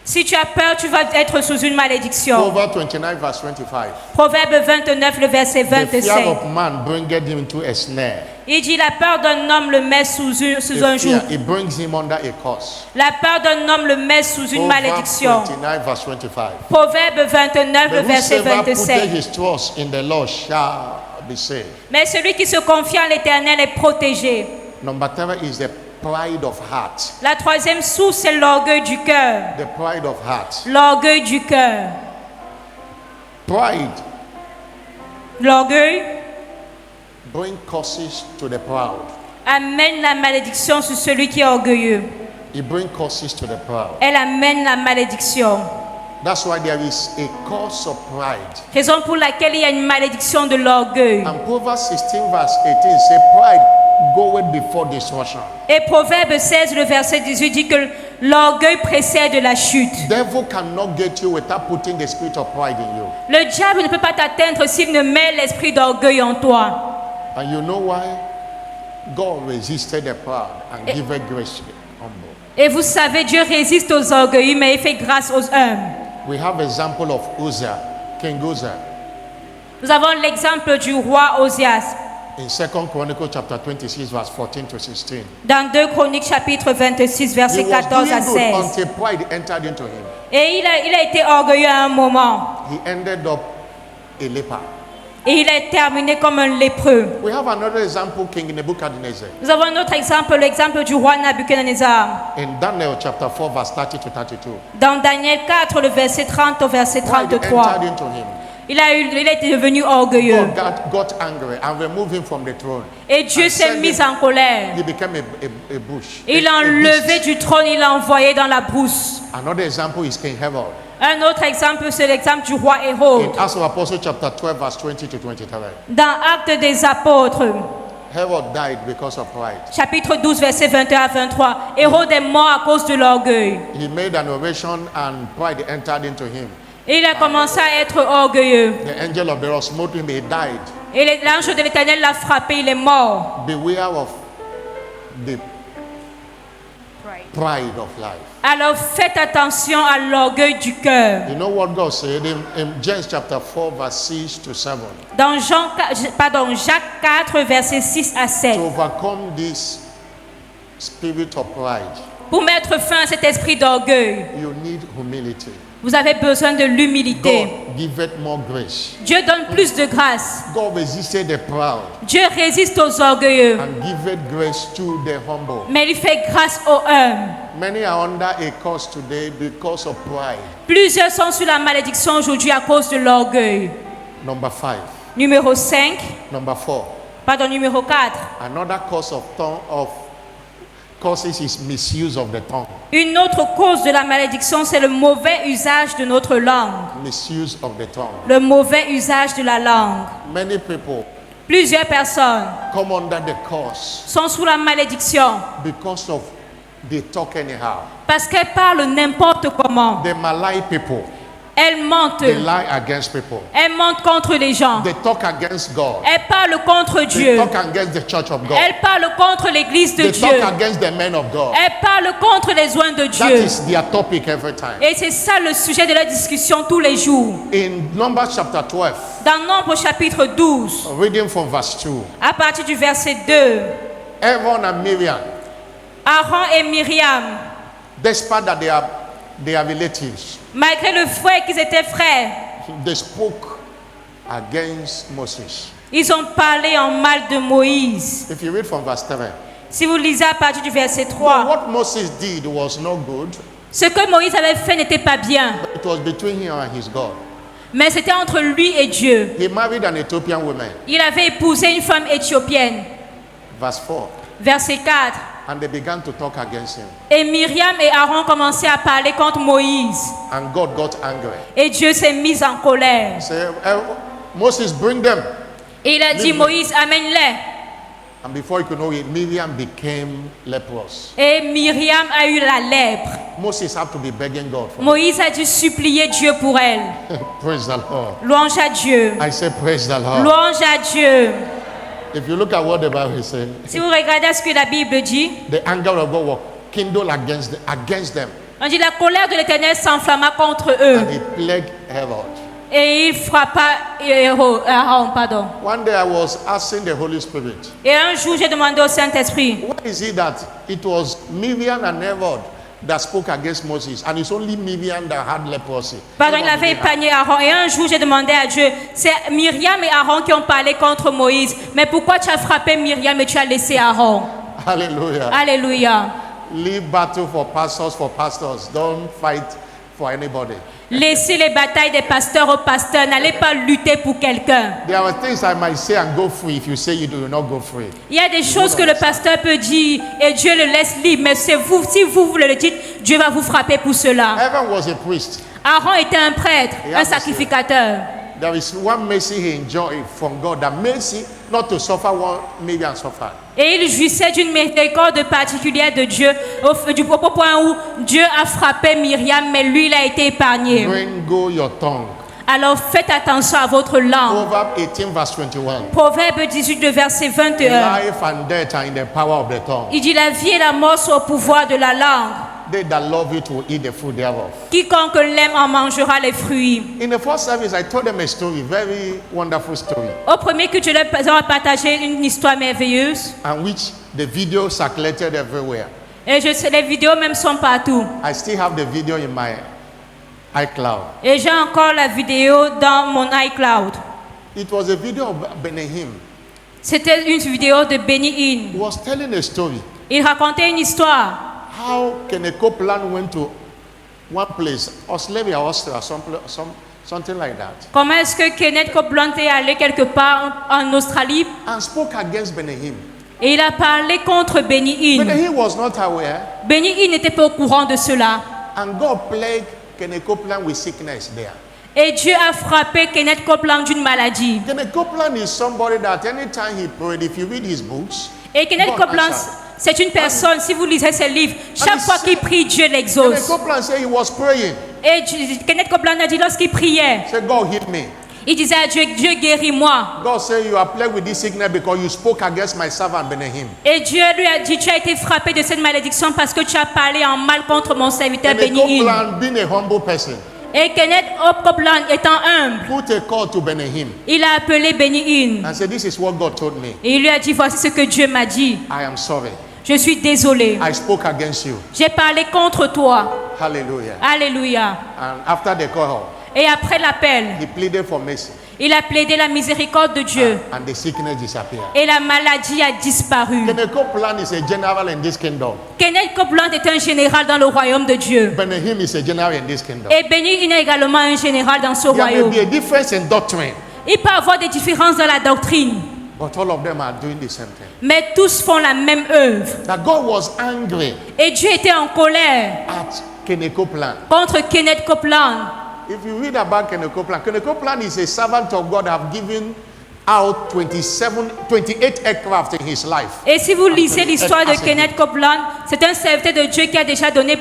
Si tu as peur, tu vas être sous une malédiction. Proverbs 29 verse 25. Proverbe 29, le verset The fear 25. of man bringeth him into a snare. Il dit, la peur d'un homme le met sous un The joug. fear, it brings him under a curse. La peur d'un homme le met sous une Proverbs malédiction. 29 verse 25. Proverbe 29, le But verset whosoever putteth 25. his trust in the Lord shall be saved. Mais celui qui se confie en l'Éternel est protégé. Number 3 is the pride of heart. La troisième source, c'est l'orgueil du cœur. The pride of heart. L'orgueil du cœur. Pride L'orgueil brings curses to the proud. amène la malédiction sur celui qui est orgueilleux. It brings curses to the proud. Elle amène la malédiction. That's why there is a curse of pride. Raison pour laquelle il y a une malédiction de l'orgueil. And Proverbs 16 verse 18 says, pride goeth before destruction. Et Proverbe 16, le verset 18 dit que l'orgueil précède la chute. Devil cannot get you without putting the spirit of pride in you. Le diable ne peut pas t'atteindre s'il ne met l'esprit d'orgueil en toi. And you know why? God resisted the proud and giveth grace to the humble. Et vous savez, Dieu résiste aux orgueilleux, mais il fait grâce aux humbles. We have example of Uzziah, King Uzziah. Nous avons l'exemple du roi Osias. In 2 Chronicles chapter 26 verse 14 to 16. Dans 2 Chroniques chapitre 26, He verset was 14 à doing good 16. until pride entered into him. Et il a été orgueilleux à un moment. He ended up a leper. Et il est terminé comme un lépreux. We have another example, King Nebuchadnezzar. Nous avons un autre exemple, l'exemple du roi Nabuchodonosor. In Daniel chapter 4, verse 30 to 32. Dans Daniel 4, le verset 30 au verset Why they 33. entered into him. Il est devenu orgueilleux. God got angry and removed him from the throne. Et Dieu And s'est sent mis him- en colère. He became a bush. Il l'a a enlevé beast. du trône, il l'a envoyé dans la brousse. Another example is King Herod. Un autre exemple, c'est l'exemple du roi In Hérode. Acts of Apostles chapter 12, verse 20 to 23. Dans Actes des Apôtres, Herod died because of pride. chapitre 12, verset 21 à 23. Hérode est mort à cause de l'orgueil. He made an oration and pride entered into him. Et il a commencé à être orgueilleux. The angel of the Lord smote him, he died. Et l'ange de l'Éternel l'a frappé, il est mort. Beware of the pride of life. Alors faites attention à l'orgueil du cœur. You know what God said in James chapter 4, verse 6 to 7? Dans Jacques 4, verset 6 à 7. To overcome this spirit of pride, Pour mettre fin à cet esprit d'orgueil, you need humility. vous avez besoin de l'humilité. God giveth more grace. Dieu donne plus de grâce. God resisted the proud Dieu résiste aux orgueilleux, and giveth grace to the humble. mais il fait grâce aux humbles. Many are under a curse today because of pride. Plusieurs sont sous la malédiction aujourd'hui à cause de l'orgueil. Number 5. Numéro 5, Number 4. numéro 4. Another cause of causes is misuse of the tongue. Une autre cause de la malédiction, c'est le mauvais usage de notre langue. Misuse of the tongue. Le mauvais usage de la langue. Many people Plusieurs personnes come under the curse sont sous la malédiction because of they talk anyhow. parce qu'elles parlent n'importe comment. They malign people. Elles mentent. They lie against people. Elles mentent contre les gens. They talk against God. Elles parlent contre They Dieu. talk against the church of God. Elles parlent contre l'église de They Dieu. talk against the men of God. Elles parlent contre les oins de That Dieu. is their topic every time. Et c'est ça le sujet de la discussion tous les jours. In Numbers chapter 12, Dans Nombre chapitre 12, reading from verse 2, à partir du verset 2, Aaron and Miriam, Aaron et Myriam, despite that they are relatives, malgré le fait qu'ils étaient frères, they spoke against Moses. ils ont parlé en mal de Moïse. If you read from verse 7, Si vous lisez à partir du verset 3, what Moses did was not good. ce que Moïse avait fait n'était pas bien, It was between him and his God. mais c'était entre lui et Dieu. He married an Ethiopian woman. Il avait épousé une femme éthiopienne. Verse 4. Verset 4. And they began to talk against him. Et Myriam et Aaron commençaient à parler contre Moïse. And God got angry. Et Dieu s'est mis en colère. Say, Moses, bring them. Et il a dit, Moïse, amène-les. And before you could know it, Miriam became leprous. Et Myriam a eu la lèpre. Moses had to be begging God for Moïse a dû supplier Dieu pour elle. it. Praise the Lord. Louange à Dieu. I say, praise the Lord. Louange à Dieu. If you look at what the Bible is saying, Si vous regardez ce que la Bible dit, the anger of God was kindled against them. on dit la colère de l'Éternel s'enflamma contre eux. And he plagued Herod. Et il frappa Aaron, pardon. One day I was asking the Holy Spirit, Et un jour, j'ai demandé au Saint-Esprit, why is it that it was Miriam and Herod that spoke against Moses, and it's only Miriam that had leprosy? pardon, il avait épargné Aaron. Et un jour, j'ai demandé à Dieu, c'est Myriam et Aaron qui ont parlé contre Moïse. Mais pourquoi tu as frappé Myriam et tu as laissé Aaron? Hallelujah. Alléluia. Leave battle for pastors. Don't fight for anybody. Laissez les batailles des pasteurs aux pasteurs. N'allez pas lutter pour quelqu'un. There are things I might say and go free. If you say you do, you not go free. Il y a des choses que le pasteur peut dire et Dieu le laisse libre. Mais c'est vous, si vous le dites, Dieu va vous frapper pour cela. Aaron was a priest. Aaron était un prêtre, un sacrificateur. There is one mercy he enjoyed from God. That mercy not to suffer what Miriam suffered. Et il jouissait d'une miséricorde particulière de Dieu, au point où Dieu a frappé Myriam, mais lui, il a été épargné. Bring go your tongue. Alors faites attention à votre langue. Proverbs 18 verse 21. Proverbe 18, le verset 21. Life and death are in the power of the tongue. Il dit, la vie et la mort sont au pouvoir de la langue. They that love it will eat the fruit thereof. Quiconque l'aime en mangera les fruits. In the first service, I told them a story, very wonderful story, Au premier culte, je leur ai partagé une histoire merveilleuse. and which the video circulated everywhere. Et les vidéos même sont partout. I still have the video in my iCloud. Et j'ai encore la vidéo dans mon iCloud. It was a video of Benahim. C'était une vidéo de Benny Hinn. He was telling a story. Il racontait une histoire. How Kenneth Copeland went to one place, Australia, Austria, something like that, Comment est-ce que Kenneth Copeland est allé quelque part en Australie and spoke against Benahim. et il a parlé contre Benny Hinn. Benahim was not aware, Benny Hinn n'était pas au courant de cela. and God plagued Kenneth Copeland with sickness there. Et Dieu a frappé Kenneth Copeland d'une maladie. Kenneth Copeland is somebody that anytime he prayed, if you read his books, Et Kenneth God Copeland, answered. c'est une personne, si vous lisez ses livres, chaque fois qu'il prie, Dieu Kenneth l'exauce. Copeland said he was praying. Et Kenneth Copeland a dit lorsqu'il priait, Say, God heal me. il disait à Dieu, Dieu guéris-moi. God said, you are plagued with this sickness because you spoke against my servant Benahim. Et Dieu lui a dit, tu as été frappé de cette malédiction parce que tu as parlé en mal contre mon serviteur Kenneth Benny Hinn. Copeland, being a humble person, Et Kenneth Copeland étant humble, put a call to Benahim il a appelé Benny Hinn. and said, this is what God told me. Et il lui a dit, voici ce que Dieu m'a dit. I am sorry. Je suis désolé. I spoke against you. J'ai parlé contre toi. Hallelujah. Alléluia. And after the call, Et après l'appel, he pleaded for mercy. il a plaidé la miséricorde de Dieu. And the sickness disappeared. Et la maladie a disparu. Kenneth Copeland is a general in this kingdom. Kenneth Copeland est un général dans le royaume de Dieu. Benahim is a general in this kingdom. Et Benny Hinn est également un général dans ce There may royaume. be a difference in doctrine, Il peut y avoir des différences dans la doctrine, but all of them are doing the same thing. mais tous font la même œuvre. That God was angry Et Dieu était en colère at Kenneth Copeland. contre Kenneth Copeland. If you read about Kenneth Copeland is a servant of God, have given out 28 aircraft in his life. Et si vous lisez l'histoire de As a Kenneth Copeland, c'est un serviteur de Dieu qui a déjà donné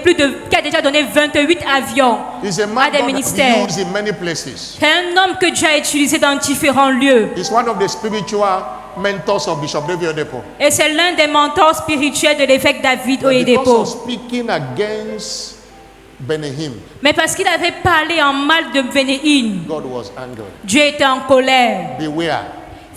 28 avions He's a à man des God ministères. used in many places. C'est un homme que Dieu a utilisé dans différents lieux. He's one of the spiritual mentors of Bishop David Oyedepo. Et c'est l'un des mentors spirituels de l'évêque David But because Oyedepo. of speaking against Benahim, Mais parce qu'il avait parlé en mal de Benny Hinn, God was angry. Dieu était en colère. Beware.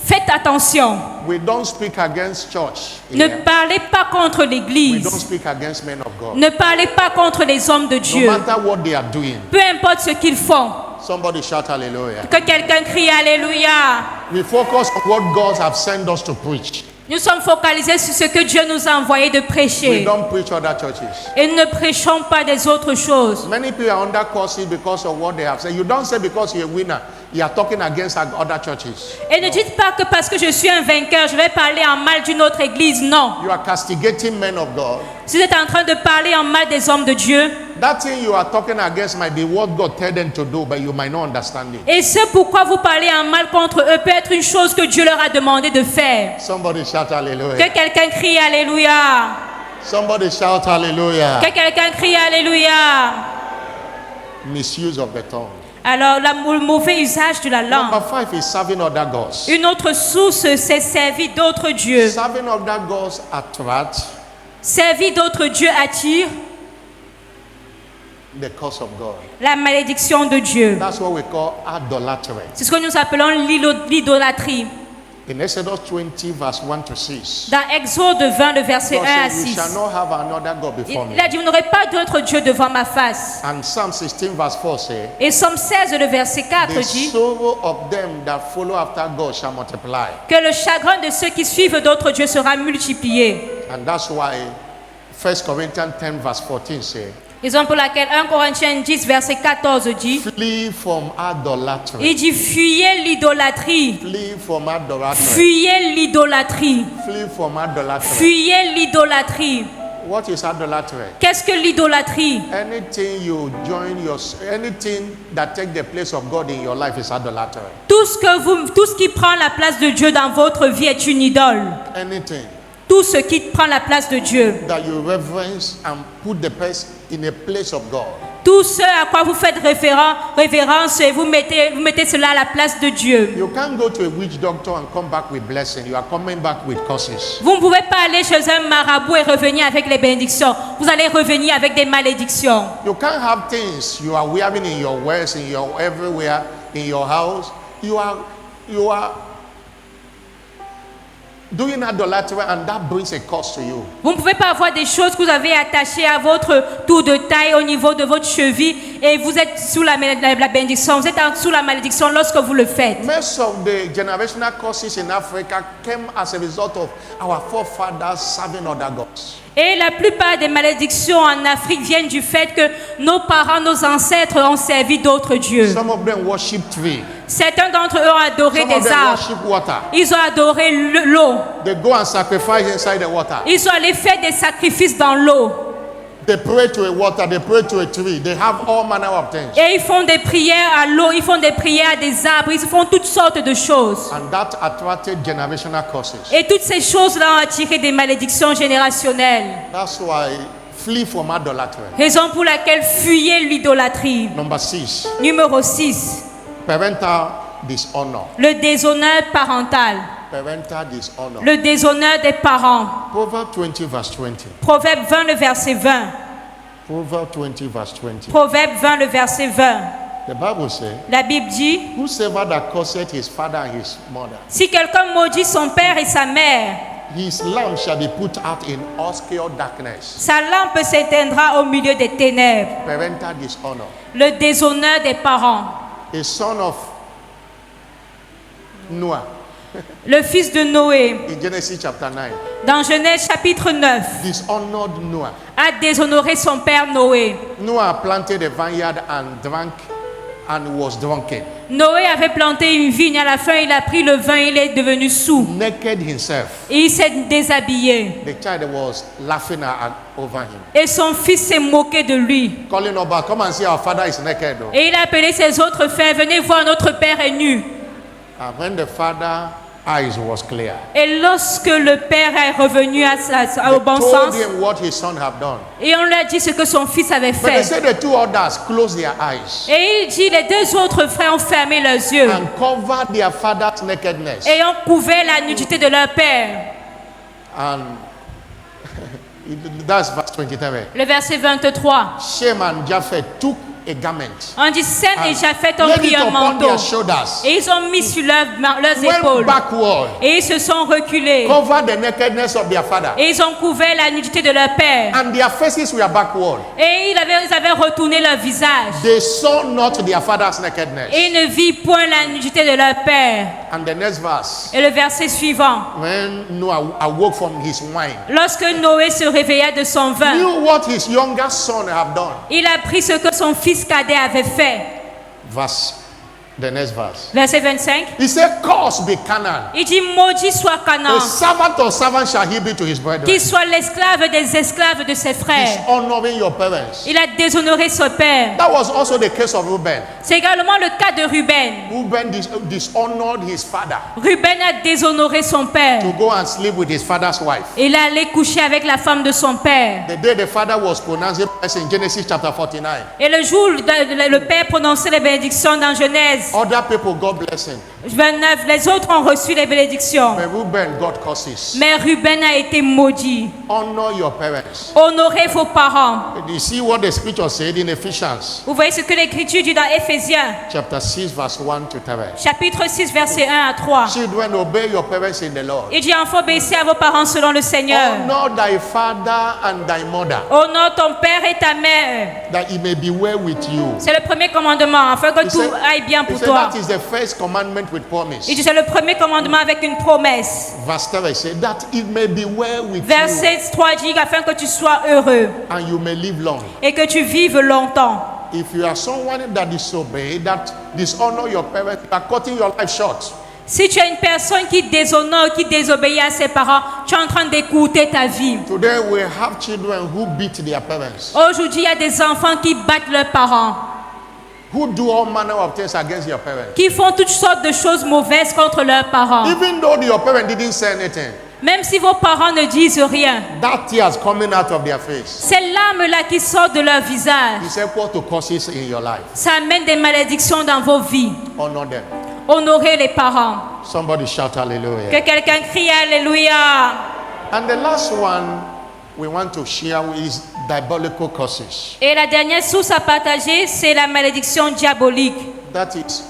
Faites attention. We don't speak against church. Ne here. parlez pas contre We don't l'Église. speak against men of God. Ne parlez pas contre les hommes de No Dieu. matter what they are doing. Peu importe ce qu'ils font. Somebody shout hallelujah. Que quelqu'un crie Alléluia. We focus on what God has sent us to preach. Nous sommes focalisés sur ce que Dieu nous a envoyé de We prêcher. don't preach other churches. Et nous ne prêchons pas des autres choses. Many people are under curses because of what they have said. You don't say because you're a winner, you are talking against other churches. Et ne dites pas que parce que je suis un vainqueur, je vais parler en mal d'une autre église. Non. You are castigating men of God. Si vous êtes en train de parler en mal des hommes de Dieu, That thing you are talking against might be what God tell them to do, but you might not understand it. et ce pourquoi vous parlez en mal contre eux peut être une chose que Dieu leur a demandé de faire. Somebody shout hallelujah. Que quelqu'un crie Alléluia. Somebody shout hallelujah. Que quelqu'un crie Alléluia. Misuse of the tongue. Alors, le mauvais usage de la langue. Number 5 is serving other gods. Une autre source, c'est servir d'autres dieux. Serving other gods attract Servir d'autres dieux attire the curse of God. la malédiction de Dieu. That's what we call idolatry. C'est ce que nous appelons l'idolâtrie. In Exodus 20, verse 1 to 6. Dans Exode 20, le verset God 1 à said, you 6. shall not have another God before me. Il a dit, vous n'aurez pas d'autre Dieu devant ma face. And Psalm 16, verse 4 say, Et Somme 16, le verset 4 the dit sorrow of them that follow after God shall multiply. que le chagrin de ceux qui suivent d'autres dieux sera multiplié. And that's why 1 Corinthians 10, verse 14 say, Raison pour laquelle 1 Corinthiens 10, verset 14 dit, flee from idolatry. il dit, fuyez l'idolâtrie. Flee from idolatry. Fuyez l'idolâtrie. Flee from idolatry. Fuyez l'idolâtrie. What is idolatry? Qu'est-ce que l'idolâtrie? Anything you join anything that take the place of God in your life is idolatry. Tout ce qui prend la place de Dieu dans votre vie est une idole. Anything Tout ce qui prend la place de Dieu. that you reverence and put the person in a place of God. Tout ce à quoi vous faites révérence et vous mettez cela à la place de Dieu. You can't go to a witch doctor and come back with blessing. You are coming back with curses. Vous ne pouvez pas aller chez un marabout et revenir avec les bénédictions. Vous allez revenir avec des malédictions. You can't have things you are wearing in your waist, in your everywhere, in your house. You are doing idolatry and that brings a cost to you. Vous ne pouvez pas avoir des choses que vous avez attachées à votre tour de taille au niveau de votre cheville et vous êtes sous la bénédiction. Vous êtes sous la malédiction lorsque vous le faites. Most of the generational curses in Africa came as a result of our forefathers serving other gods. Et la plupart des malédictions en Afrique viennent du fait que nos parents, nos ancêtres ont servi d'autres dieux. Some of them worship tree. Certains d'entre eux ont adoré Some of des them arbres. worship water. Ils ont adoré l'eau. They go and sacrifice inside the water. Ils sont allés faire des sacrifices dans l'eau. They pray to a water, they pray to a tree. They have all manner of things. Et ils font des prières à l'eau, ils font des prières à des arbres, ils font toutes sortes de choses. And that attracted generational curses. Et toutes ces choses-là ont attiré des malédictions générationnelles. That's why flee from idolatry. Raison pour laquelle fuyez l'idolâtrie. Number 6, Numéro 6, parental dishonor. le déshonneur parental. Parental dishonor. Le déshonneur des parents. Proverbs 20 verse 20. Proverbe 20, le verset 20. Proverbs 20 verse 20. Proverbe 20, le verset 20. The Bible says, La Bible dit, whosoever that curseth his father and his mother, si quelqu'un maudit son père et sa mère, his lamp shall be put out in obscure darkness. sa lampe s'éteindra au milieu des ténèbres. Parental dishonor. Le déshonneur des parents. A son of Noah Le fils de Noé, in Genesis chapter 9 dans Genèse chapitre 9, dishonored Noah. a déshonoré son père Noé. Noah planted a vineyard and drank and was drunken, Noé avait planté une vigne, à la fin il a pris le vin, il est devenu saoul. naked himself. Et il s'est déshabillé. The child was laughing over him, Et son fils s'est moqué de lui. calling over, come and see our father is naked. Oh. Et il a appelé ses autres frères, venez voir, notre père est nu. And when the father eyes was clear, Et lorsque le père est revenu au bon told sens, him what his son had done. et on lui a dit ce que son fils avait But they fait. said the two others closed their eyes Et il dit, les deux autres frères ont fermé leurs yeux and covered their father's nakedness. et ont couvert la nudité de leur père. And that's verse 23. Le verset 23. Shem and Japheth took a garment, On dit, Sem et Japheth ont laid pris it un upon manteau their shoulders, et ils ont mis sur leurs went épaules backward, et ils se sont reculés covered the nakedness of their father, et ils ont couvert la nudité de leur père and their faces were backward. et ils avaient retourné leur visage They saw not their father's nakedness. et ils ne virent point la nudité de leur père. And the next verse, Et le verset suivant, when Noah awoke from his wine, lorsque Noé se réveilla de son vin, knew what his younger son had done. il a pris ce que son fils cadet avait fait. The next verse. Verset 25, He said, "Cursed be Canaan. il dit, maudit soit A Canaan, servant of servants shall he be to his brethren." qu'il soit l'esclave des esclaves de ses frères. Dishonoring your parents. Il a déshonoré son père. That was also the case of Reuben. C'est également le cas de Ruben. Reuben dishonored his father Ruben a déshonoré son père. to go and sleep with his father's wife. Il allait coucher avec la femme de son père. The day the father was pronouncing blessing in Genesis chapter 49, Et le jour où le père prononçait les bénédictions dans Genèse other people got blessing, 29, les autres ont reçu les bénédictions. but Reuben got curses. Mais Ruben a été maudit. Honor your parents. Honorez vos parents. Do you see what the scripture said in Ephesians Vous voyez ce que l'Écriture dit dans Éphésiens, chapter 6 verse 1 to 3? chapitre 6, verset 1 à 3. Children, obey your parents in the Lord. Il dit, enfant, obéissez à vos parents selon le Seigneur. Honor thy father and thy mother, Honore ton père et ta mère. that it may be well with you. C'est le premier commandement, afin que He tout said- aille bien he pour said toi. that is the first commandment with promise. Il dit, c'est le premier commandement avec une promesse. Verse 3 said that it may be well with you Verset 3 dit, afin que tu sois heureux and you may live long. et que tu vives longtemps. If you are someone that disobey, that dishonor your parents, you are cutting your life short. Si tu es une personne qui déshonore, qui désobéit à ses parents, tu es en train d'écouter ta vie. Today we have children who beat their parents, Aujourd'hui, il y a des enfants qui battent leurs parents, who do all manner of things against your parents. qui font toutes sortes de choses mauvaises contre leurs parents. Even though your parent didn't say anything, Même si vos parents ne disent rien, that tears coming out of their face ces larmes-là qui sortent de leur visage, is equal to curses in your life. ça amène des malédictions dans vos vies. Honor them. Honorez les parents. Somebody shout Que hallelujah. quelqu'un crie Alléluia. And the last one we want to share is diabolical curses. Et la dernière source à partager, c'est la malédiction diabolique. That is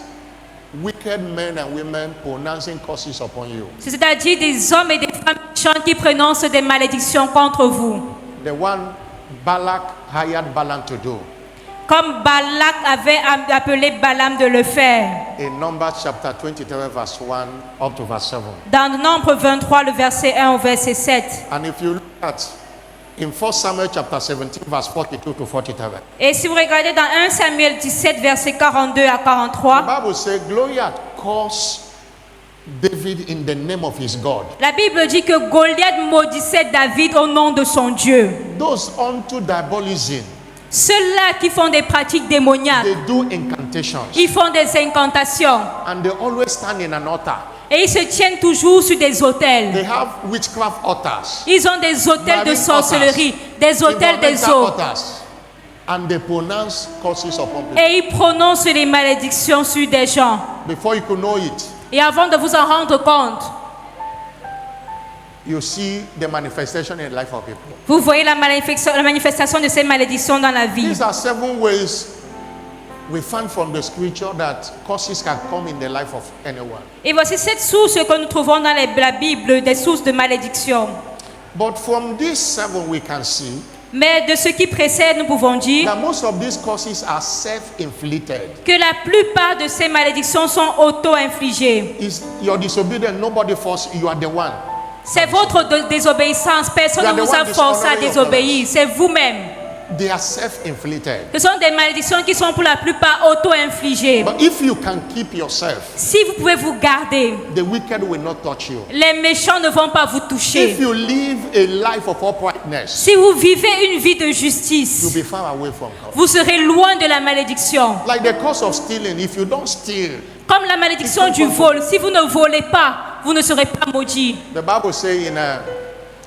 wicked men and women pronouncing curses upon you. C'est-à-dire des hommes et des femmes méchants qui prononcent des malédictions contre vous. The one Balak hired Balaam to do. Comme Balak avait appelé Balaam de le faire. In Numbers chapter 23 verse 1 up to verse 7. Dans Nombre 23, le verset 1 au verset 7. And if you look at in 1 Samuel chapter 17 verse 42 to 47. Et si vous regardez dans 1 Samuel 17, verset 42 à The 43, Bible says Goliath caused David in the name of his God. la Bible dit que Goliath maudissait David au nom de son Dieu. Those unto diabolism, Ceux-là qui font des pratiques démoniaques, they do incantations. ils font des incantations. And they always stand in an altar. Et ils se tiennent toujours sur des autels. They have witchcraft altars. Ils ont des autels de Marine sorcellerie, des autels des environmental eaux. altars. And they pronounce curses upon people. Et ils prononcent les malédictions sur des gens. Before you could know it, Et avant de vous en rendre compte, you see the manifestation in the life of people. vous voyez la manifestation de ces malédictions dans la vie. These are 7 ways we find from the scripture that curses can come in the life of anyone. Et voici 7 sources que nous trouvons dans la Bible, des sources de malédiction. But from these 7 we can see Mais de ce qui précède, nous pouvons dire that most of these curses are self-inflicted. que la plupart de ces malédictions sont auto-infligées. Is your disobedience, nobody forced you, are the one. C'est votre désobéissance. Personne You are ne the vous a one forcé à dishonoring your désobéir. C'est vous-même. They are self-inflicted. Ce sont des malédictions qui sont pour la plupart auto-infligées. But if you can keep yourself, Si vous pouvez vous garder, the wicked will not touch you. les méchants ne vont pas vous toucher. If you live a life of uprightness, Si vous vivez une vie de you'll justice, be far away from God. vous serez loin de la malédiction. Like the curse of stealing, if you don't steal, Comme la malédiction du vol, si vous ne volez pas, vous ne serez pas maudit. the Bible says in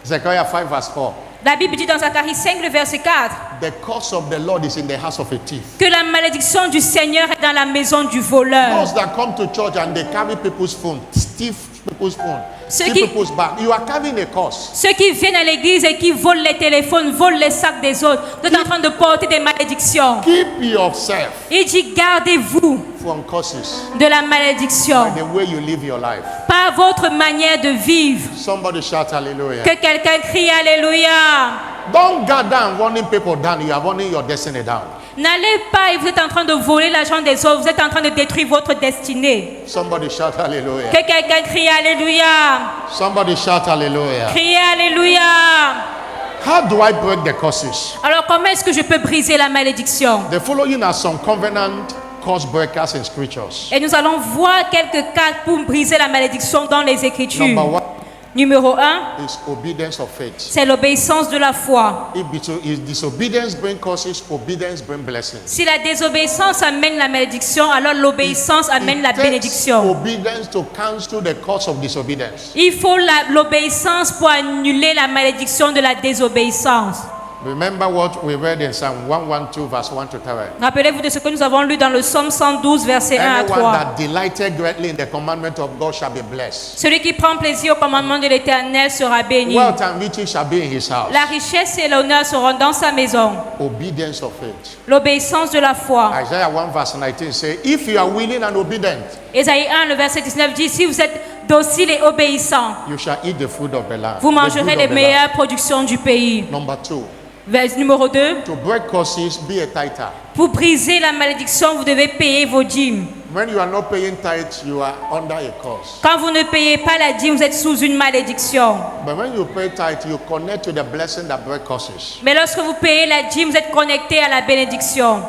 Zechariah 5 verse 4, La Bible dit dans Zacharie 5, le verset 4, the curse of the Lord is in the house of a thief. que la malédiction du Seigneur est dans la maison du voleur. Those that come to church and they carry people's phone, steal people's phone, Ceux steal qui- people's bag, you are carrying a curse. Ceux qui viennent à l'église et qui volent les téléphones, volent les sacs des autres, vous êtes en train de porter des malédictions. Keep yourself Il dit, gardez-vous from curses de la malédiction by the way you live your life. par votre manière de vivre. Somebody shout hallelujah. Que quelqu'un crie Alléluia. Don't go down running people down. You are running your destiny down. N'allez pas et vous êtes en train de voler l'argent des autres, vous êtes en train de détruire votre destinée. Somebody shout hallelujah. Que quelqu'un crie Alléluia. Somebody shout hallelujah. Criez Alléluia. How do I break the curses? Alors comment est-ce que je peux briser la malédiction? The following are some covenant curse breakers in scriptures. Et nous allons voir quelques cas pour briser la malédiction dans les Écritures. Number 1 Numéro 1, is obedience of faith. c'est l'obéissance de la foi. If disobedience brings curses, obedience brings blessings. Si la désobéissance amène la malédiction, alors l'obéissance amène la It takes bénédiction. obedience to cancel the curse of disobedience. Il faut l'obéissance pour annuler la malédiction de la désobéissance. Remember what we read in Psalm 112 verse 1 to 3. Rappelez-vous de ce que nous avons lu dans le Psaume 112, verset 1 à Anyone 3. that delighted greatly in the commandment of God shall be blessed. Celui qui prend plaisir au commandement de l'Éternel sera béni. Wealth and riches shall be in his house. La richesse et l'honneur seront dans sa maison. Obedience of faith. L'obéissance de la foi. Isaiah 1 verse 19 says, if you are willing and obedient, Ésaïe 1, le verset 19 dit, si vous êtes docile et obéissant, you shall eat the fruit of the land. vous The mangerez good les of the meilleures productions du pays. land. Number 2, Vers numéro 2, to break curses, be a tither. pour briser la malédiction, vous devez payer vos dîmes. When you are not paying tithes, you are under a curse. Quand vous ne payez pas la dîme, vous êtes sous une malédiction. But when you pay tithe, you connect to the blessing that breaks curses. Mais lorsque vous payez la dîme, vous êtes connecté à la bénédiction.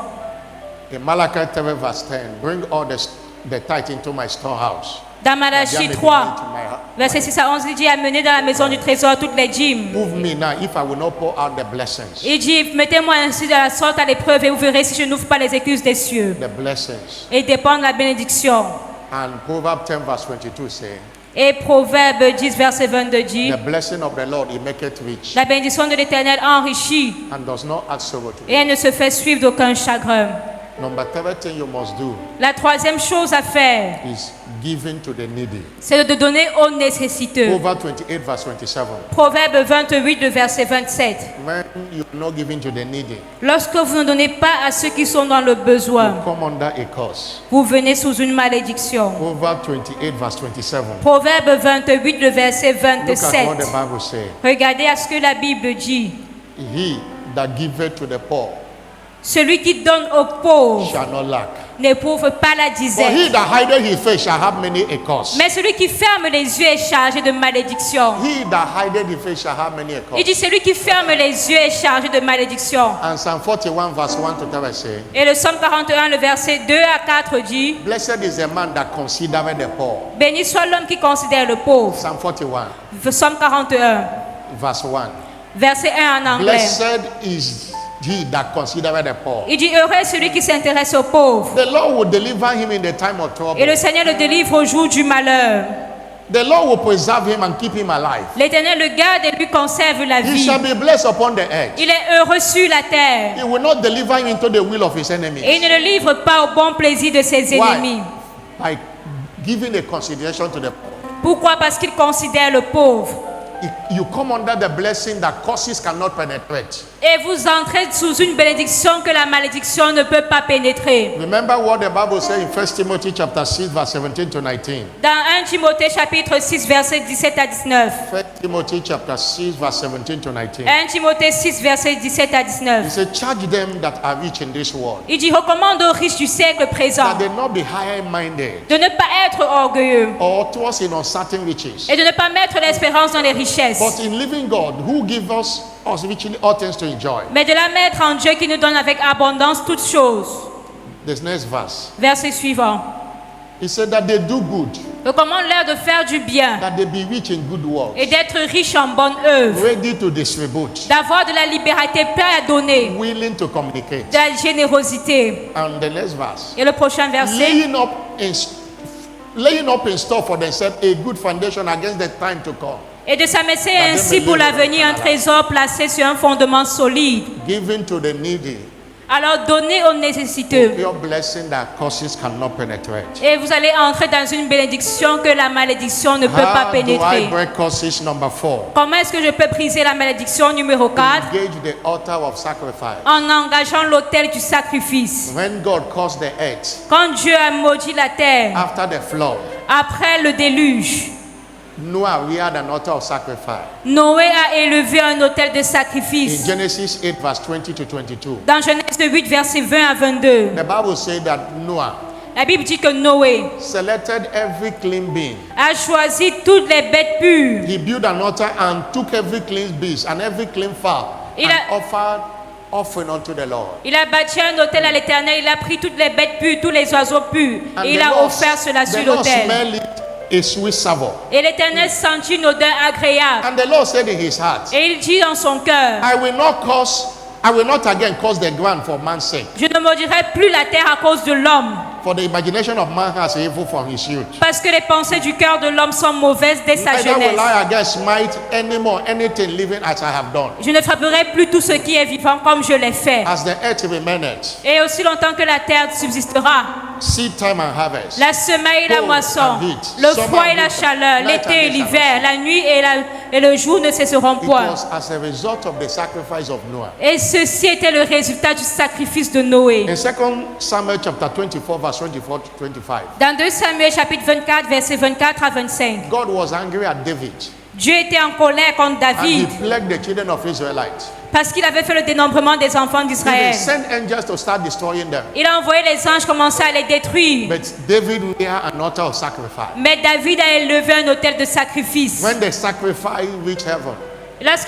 In Malachi 3 verse 10, bring all the tithe into my storehouse. Dans that Malachie there may be 3, meat in my house. verset 6 à 11, il dit, amenez dans la maison du trésor toutes les dîmes. Prove me now if I will not pour out the blessings. Il dit, mettez-moi ainsi de la sorte à l'épreuve et vous verrez si je n'ouvre pas les écluses des cieux. The blessings. Et dépend de la bénédiction. And Proverbs 10 verse 22 say, Et Proverbe 10, verset 22 dit, the blessing of the Lord, he maketh rich la bénédiction de l'Éternel enrichit and does not add sorrow to et it. elle ne se fait suivre d'aucun chagrin. Number 3 thing you must do La troisième chose à faire, is giving to the needy. c'est de donner aux nécessiteux. Proverbs 28 verse 27. Proverbe 28, le verset 27. When you're not giving to the needy, Lorsque vous ne donnez pas à ceux qui sont dans le you besoin, come under a curse. vous venez sous une malédiction. Proverbs 28 verse 27. Proverbe 28, le verset Look at what 27. the Bible says. Regardez à ce que la Bible dit. He that giveth to the poor Celui qui donne aux pauvres shall not lack. n'éprouve pas la But he disette. that hideth his face shall have many a curse. Mais celui qui ferme les yeux est chargé de malédiction. He that hideth his face shall have many a Il dit curse. celui qui ferme les yeux est chargé de malédiction. And Psalm 41 verse 1 to 3 say, Et le psaume 41, le verset 2 à 4 dit, Blessed is the man that considereth the poor. béni soit l'homme qui considère le pauvre. Psalm 41 Psaume 41, verse 1. verset 1 en anglais. Blessed is he that considereth the poor. Il dit heureux est celui qui s'intéresse aux pauvres. The Lord will deliver him in the time of Et trouble. le Seigneur le délivre au jour du malheur. The Lord will preserve him and keep him alive. L'Éternel le garde et lui conserve la He vie. shall be blessed upon the earth. Il est heureux sur la terre. He will not deliver him into the will of his Et il enemies. ne le livre pas au bon plaisir de ses ennemis. By giving a consideration to the poor. Pourquoi? Parce qu'il considère le pauvre. You come under the blessing that curses cannot penetrate. Et vous entrez sous une bénédiction que la malédiction ne peut pas pénétrer. Remember what the Bible says in 1 Timothy chapter 6 verse 17 to 19. Dans 1 Timothée chapitre 6 verset 17 à 19. 1 Timothy chapter 6 verse 17 to 19. 1 Timothée 6 verset 17 à He 19. said, charge them that are rich in this world, Il dit recommande aux riches du siècle présent that they not be high-minded de ne pas être orgueilleux or trust in uncertain riches, et de ne pas mettre l'espérance dans les richesses, but in living God, who give us richly all things to enjoy. mais de la mettre en Dieu qui nous donne avec abondance toutes choses. This next verse, Verset suivant. he said that they do good, Recommande-leur de faire du bien that they be rich in good works, et d'être riches en bonne œuvre, ready to distribute, d'avoir de la liberté, prêt à donner, willing to communicate. de la générosité. And the next verse, Et le prochain verset. laying up in store for themselves a good foundation against the time to come, Et de s'amasser ainsi pour l'avenir un trésor placé sur un fondement solide. giving to the needy, Alors donnez aux nécessiteux. pure blessing that curses cannot penetrate. Et vous allez entrer dans une bénédiction que la malédiction ne peut pas How do I pénétrer. break curses? Number 4. Comment est-ce que je peux briser la malédiction numéro 4? Engage the altar of sacrifice. En engageant l'autel du sacrifice. When God caused the earth Quand Dieu a maudit la terre, after the flood, après le déluge, Noah reared an altar of sacrifice. Noé a élevé un autel de In sacrifice. Genesis 8 verse 20 to 22, Dans Genèse 8, verset 20 à 22, the Bible said that Noah la Bible dit que Noé selected every clean being. a choisi toutes les bêtes pures. He built an altar and took every clean beast and every clean fowl Il and a- offered offering unto the Lord. Il a bâti un autel à l'Éternel, il a pris toutes les bêtes pures, tous les oiseaux purs, And et il the a Lord- offert cela the sur Lord l'autel. smelled it a sweet savour. Et l'Éternel sentit une odeur agréable. And the Lord said in his heart, Et il dit dans son cœur, I will not again curse the ground for man's sake. je ne maudirai plus la terre à cause de l'homme, For the imagination of man has evil from his youth. parce que les pensées du cœur de l'homme sont mauvaises dès sa Neither will jeunesse. I again smite anymore anything living as I have done. Je ne frapperai plus tout ce qui est vivant comme je l'ai fait. As the earth remaineth, Et aussi longtemps que la terre subsistera, seed time and harvest, la semaille et la Cold moisson, and heat, le summer froid et and la winter, chaleur, night l'été and et day l'hiver, la nuit et le jour ne cesseront it point. was as a result of the sacrifice of Noah. Et ceci était le résultat du sacrifice de Noé. In 2 Samuel chapter 24 verse 24 to 25, Dans 2 Samuel chapitre 24, versets 24 à 25, God was angry at David Dieu était en colère contre and he David plagued the children of Israelites. parce qu'il avait fait le dénombrement des enfants He d'Israël. sent angels to start destroying them. Il a envoyé les anges commencer à les détruire. But David reared an altar of sacrifice. Mais David a élevé un autel de sacrifice. When the sacrifice reached heaven, Lorsque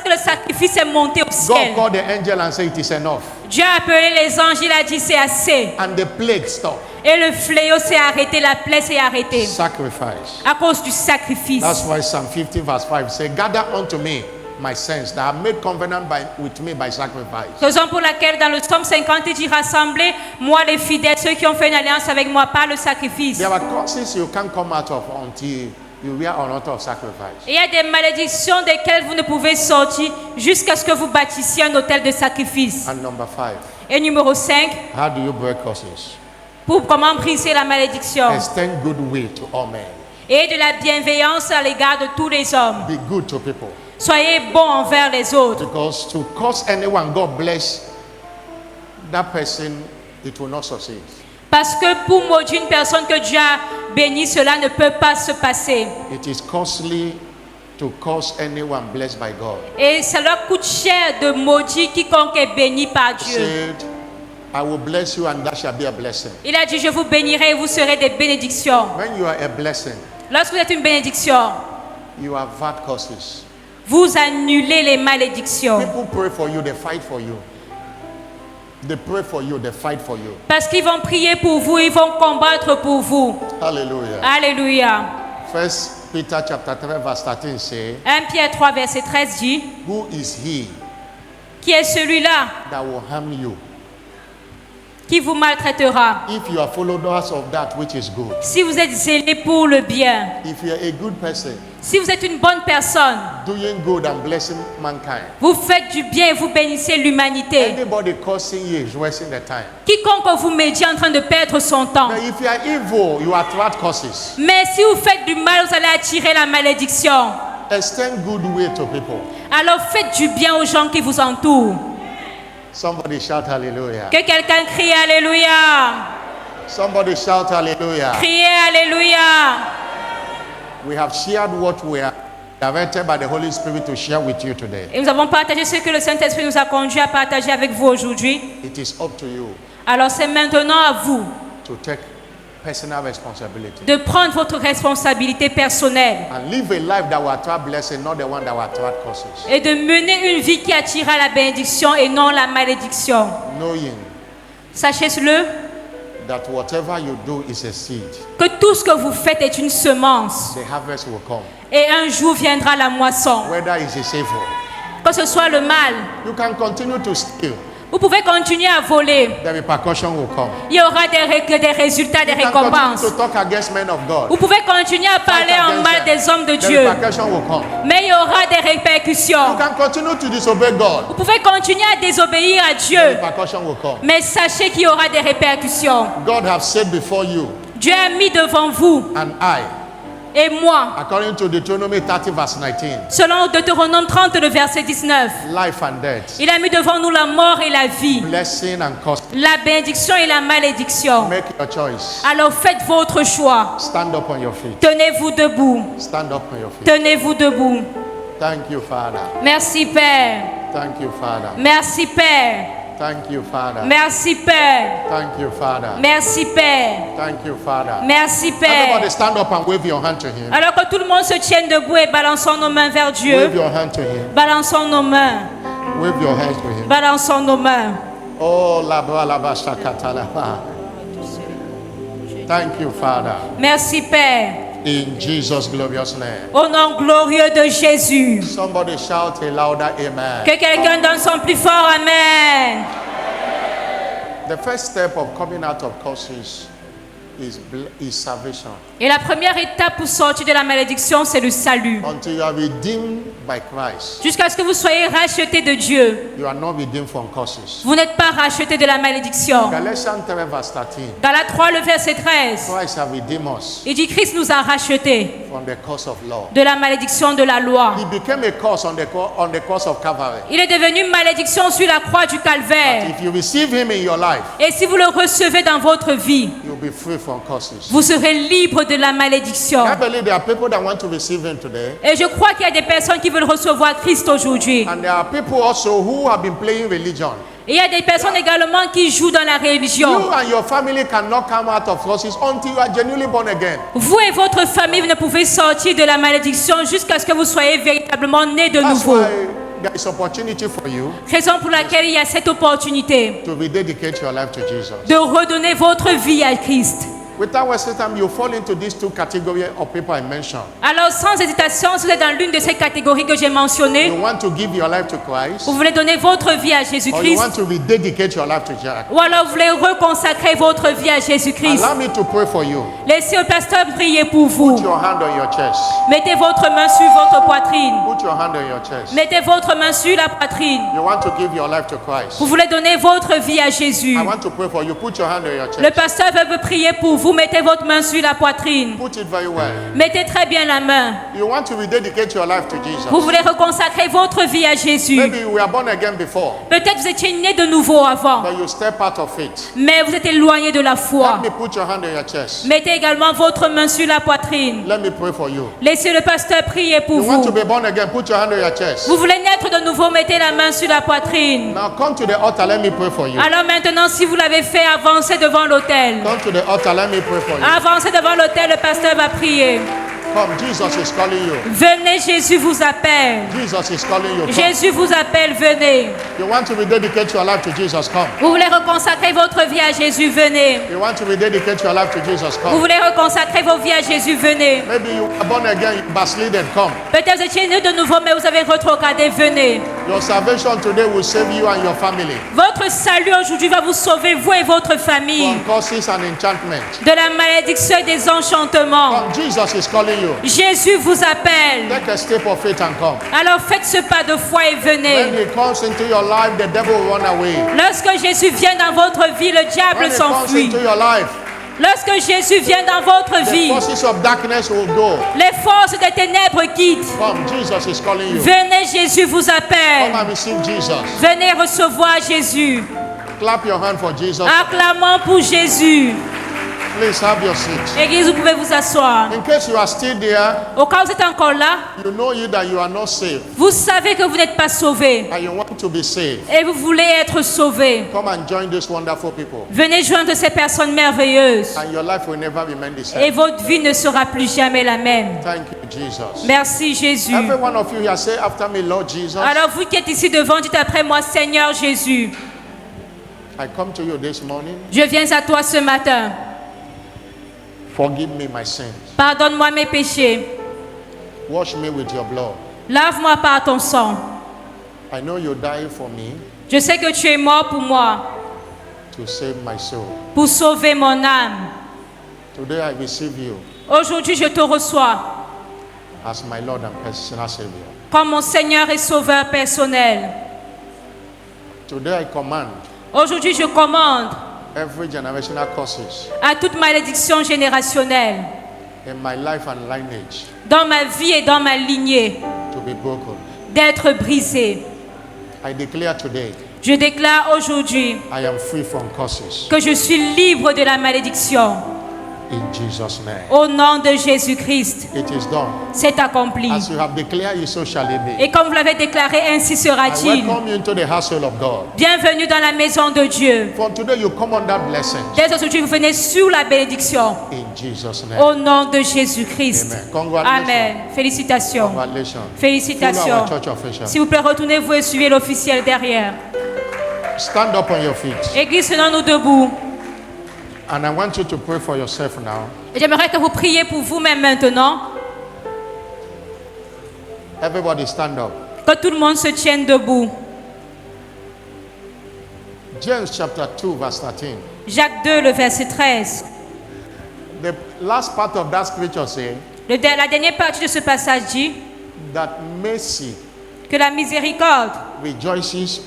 le sacrifice est monté au God ciel, called the angel and said, it is enough. Dieu a appelé les anges, il a dit c'est assez. And the plague stopped. Et le fléau s'est arrêté, la plaie s'est arrêtée Sacrifice. à cause du sacrifice. That's why Psalm 15 verse 5 says, gather unto me my saints that have made covenant with me by sacrifice. Raison pour laquelle dans le psaume 50, il dit rassemblez moi les fidèles, ceux qui ont fait une alliance avec moi par le sacrifice. There are curses you can't come out of until you wear an altar of sacrifice. Il y a des malédictions desquelles vous ne pouvez sortir jusqu'à ce que vous bâtissiez un autel de sacrifice. And number 5, Et numéro 5, how do you break curses? pour comment briser la malédiction. Extend goodwill to all men. Et de la bienveillance à l'égard de tous les hommes. Be good to people. Soyez bons envers les autres. Because to cause anyone God bless that person, it will not succeed. Parce que pour maudire une personne que Dieu a bénie, cela ne peut pas se passer. It is costly to cause anyone blessed by God. Et ça leur coûte cher de maudire quiconque est béni par Dieu. Said, I will bless you and that shall be a blessing. Il a dit, je vous bénirai et vous serez des bénédictions. When you are a blessing, Lorsque vous êtes une bénédiction, you avert curses. vous annulez les malédictions. People pray for you, they fight for you. They pray for you, they fight for you. Parce qu'ils vont prier pour vous, ils vont combattre pour vous. Hallelujah. Alléluia. First Peter chapter 3 verse 13 say, 1 Pierre 3 verset 13 dit, who is he qui est celui-là that will harm you qui vous maltraitera if you are followers of that which is good? si vous êtes zélé pour le bien? If you are a good person, Si vous êtes une bonne personne, doing good and blessing mankind, vous faites du bien et vous bénissez l'humanité. anybody cursing you is wasting their time. Quiconque vous médit en train de perdre son temps. But if you are evil, you attract curses. Mais si vous faites du mal, vous allez attirer la malédiction. Extend goodwill to people. Alors faites du bien aux gens qui vous entourent. Somebody shout hallelujah. Que quelqu'un crie Alléluia. Somebody shout hallelujah. Criez Alléluia. We have shared what we are directed by the Holy Spirit to share with you today. Et nous avons partagé ce que le Saint-Esprit nous a conduit à partager avec vous aujourd'hui. It is up to you Alors c'est maintenant à vous to take personal responsibility de prendre votre responsabilité personnelle and live a life that will attract blessing, not the one that will attract curses. et de mener une vie qui attirera la bénédiction et non la malédiction. Knowing Sachez-le that whatever you do is a seed, que tout ce que vous faites est une semence the harvest will come. et un jour viendra la moisson. Whether it is evil, Que ce soit le mal, you can continue to steal. vous pouvez continuer à voler. The repercussion will come. Il y aura des résultats, des You can continue récompenses. to talk against men of God. Vous pouvez continuer à parler Fight en mal against des hommes de them. The Dieu, repercussion will come. mais il y aura des You répercussions. can continue to disobey God. Vous pouvez continuer à désobéir à The Dieu, repercussion will come. mais sachez qu'il y aura des répercussions. God has said before you Dieu a mis devant vous and I, et moi, according to Deuteronomy 30 verse 19, selon Deutéronome 30, le verset 19, life and death, il a mis devant nous la mort et la vie, blessing and curse. la bénédiction et la malédiction. Make your choice. Alors faites votre choix. Stand up on your feet. Tenez-vous debout. Stand up on your feet. Tenez-vous debout. Thank you, Father. Merci Père. Thank you, Father. Merci Père. Thank you, Father. Merci Père. Thank you, Father. Merci Père. Thank you, Father. Merci Père. Everybody stand up and wave your hand to him. Alors que tout le monde se tienne debout et balançons nos mains vers Dieu. Wave your hand to him. Balançons nos mains. Wave your hands to him. Balançons nos mains. Oh, la shakata la. Thank you, Father. Merci Père. In Jesus' glorious name. Au nom glorieux de Jésus. Somebody shout a louder amen. Que quelqu'un donne son plus fort Amen. The first step of coming out of curses is salvation. Et la première étape pour sortir de la malédiction, c'est le salut. Until you are redeemed by Christ, Jusqu'à ce que vous soyez rachetés de Dieu. you are not redeemed from curses. Vous n'êtes pas rachetés de la malédiction. Galatians 3 verse 13. Galates 3, le verset 13. Christ has redeemed us Il dit Christ nous a rachetés from the curse of law. de la malédiction de la loi. He became a curse on the cross of Calvary. Il est devenu une malédiction sur la croix du calvaire. If you receive him in your life, Et si vous le recevez dans votre vie, you'll be free from curses. vous serez libre de la malédiction. I believe there are people that want to receive him today. Et je crois qu'il y a des personnes qui veulent recevoir Christ aujourd'hui. And there are people also who have been playing religion. Et il y a des personnes également qui jouent dans la You religion. and your family cannot come out of curses until you are genuinely born again. Vous et votre famille, vous ne pouvez sortir de la malédiction jusqu'à ce que vous soyez véritablement nés de That's nouveau. why there is opportunity for you Raison pour laquelle il y a cette opportunité to rededicate your life to Jesus. de redonner votre vie à Christ. Without wasting time, you fall into these two categories of people I mentioned. Alors, sans hésitation, si vous êtes dans l'une de ces catégories que j'ai mentionnées, You want to give your life to Christ, vous voulez donner votre vie à or you Jésus-Christ, want to rededicate your life to Jesus. ou alors vous voulez reconsacrer votre vie à Jésus-Christ. Allow me to pray for you. Laissez le pasteur prier pour vous. Put your hand on your chest. Mettez votre main sur votre poitrine. Put your hand on your chest. Mettez votre main sur la poitrine. You want to give your life to Christ. Vous voulez donner votre vie à Jésus. I want to pray for you. Put your hand on your Le chest. pasteur veut prier pour vous. Mettez votre main sur la poitrine. Put it very well. Mettez très bien la main. You want to rededicate your life to Vous Jesus. voulez reconsacrer votre vie à Jésus. Maybe you were born again before, Peut-être vous étiez né de nouveau avant, but you step out of it. mais vous êtes éloigné de la foi. Let me put your hand on your chest. Mettez également votre main sur la poitrine. Let me pray for you. Laissez le pasteur prier pour You want to vous. be born again, put your hand on your chest. Vous voulez naître de nouveau, mettez la main sur la poitrine. Now come to the altar, let me pray for you. Alors maintenant, si vous l'avez fait, avancez devant l'autel. Come to the altar, let me pray for you. Avancez devant l'autel, le pasteur va prier. Come, Jesus is calling you. Venez, Jésus vous appelle. Jesus is calling you. Come. Jésus vous appelle, venez. You want to rededicate your life to Jesus, come. Vous voulez reconsacrer votre vie à Jésus, venez. You want to rededicate your life to Jesus, Vous come. voulez reconsacrer vos vies à Jésus, venez. Maybe you are born again, you backslidden, come. Peut-être vous étiez né de nouveau, mais vous avez retrogradé, venez. Your salvation today will save you and your family Votre salut aujourd'hui va vous sauver, vous et votre famille, from curses and enchantment. de la malédiction et des enchantements. Come, Jesus is calling you. Jésus vous appelle. Take a step of faith and come. Alors faites ce pas de foi et When venez. he comes into your life, the devil will run away. Lorsque Jésus vient dans votre vie, le When diable he comes s'enfuit. into your life, Lorsque Jésus vient dans votre the vie, forces of darkness will go. les forces des ténèbres quittent. Come, Jesus is calling you. Venez, Jésus vous Come appelle. and receive Jesus. Venez recevoir Jésus. Clap your hand for Jesus. Acclamons pour Jésus. Please have your seat. Église, vous pouvez vous asseoir. In case you are still there, Au cas où vous êtes encore là, you know that you are not saved vous savez que vous n'êtes pas sauvé and you want to be saved. et vous voulez être sauvé. Come and join these wonderful people Venez joindre ces personnes merveilleuses and your life will never remain the et same. votre vie ne sera plus jamais la même. Thank you, Jesus. Merci Jésus. Every one of you here say after me, Lord Jesus, Alors vous qui êtes ici devant, dites après moi, Seigneur Jésus, I come to you this morning. je viens à toi ce matin. Forgive me my sins. Pardonne-moi mes péchés. Wash me with your blood. Lave-moi par ton sang. I know you died for me Je sais que tu es mort pour moi, to save my soul. pour sauver mon âme. Today I receive you Aujourd'hui, je te reçois as my Lord and personal Savior. comme mon Seigneur et Sauveur personnel. Today I command Aujourd'hui, je commande every generational curses à toute malédiction générationnelle in my life and lineage dans ma vie et dans ma lignée to be broken. d'être brisée. I declare today Je déclare aujourd'hui I am free from curses que je suis libre de la malédiction. in Jesus' name. Au nom de Jésus-Christ, It is done. c'est accompli. As you have declared, it so shall it be. Et comme vous l'avez déclaré, ainsi I sera-t-il. welcome you into the household of God. Bienvenue dans la maison de Dieu. From today, you come under blessings Dès aujourd'hui, vous venez sous la bénédiction. in Jesus' name. Au nom de Jésus-Christ. Amen. Congratulations. Amen. Félicitations. Congratulations. Follow Félicitations. our church official. S'il vous plaît, retournez-vous et suivez l'officiel derrière. Stand up on your feet. Église, tenons-nous debout. And I want you to pray for yourself now. Et j'aimerais que vous priez pour vous-même maintenant. Everybody stand up. Que tout le monde se tienne debout. James chapter 2, verse 13. Jacques 2, le verset 13. The last part of that scripture says La dernière partie de ce passage dit that mercy que la miséricorde, rejoices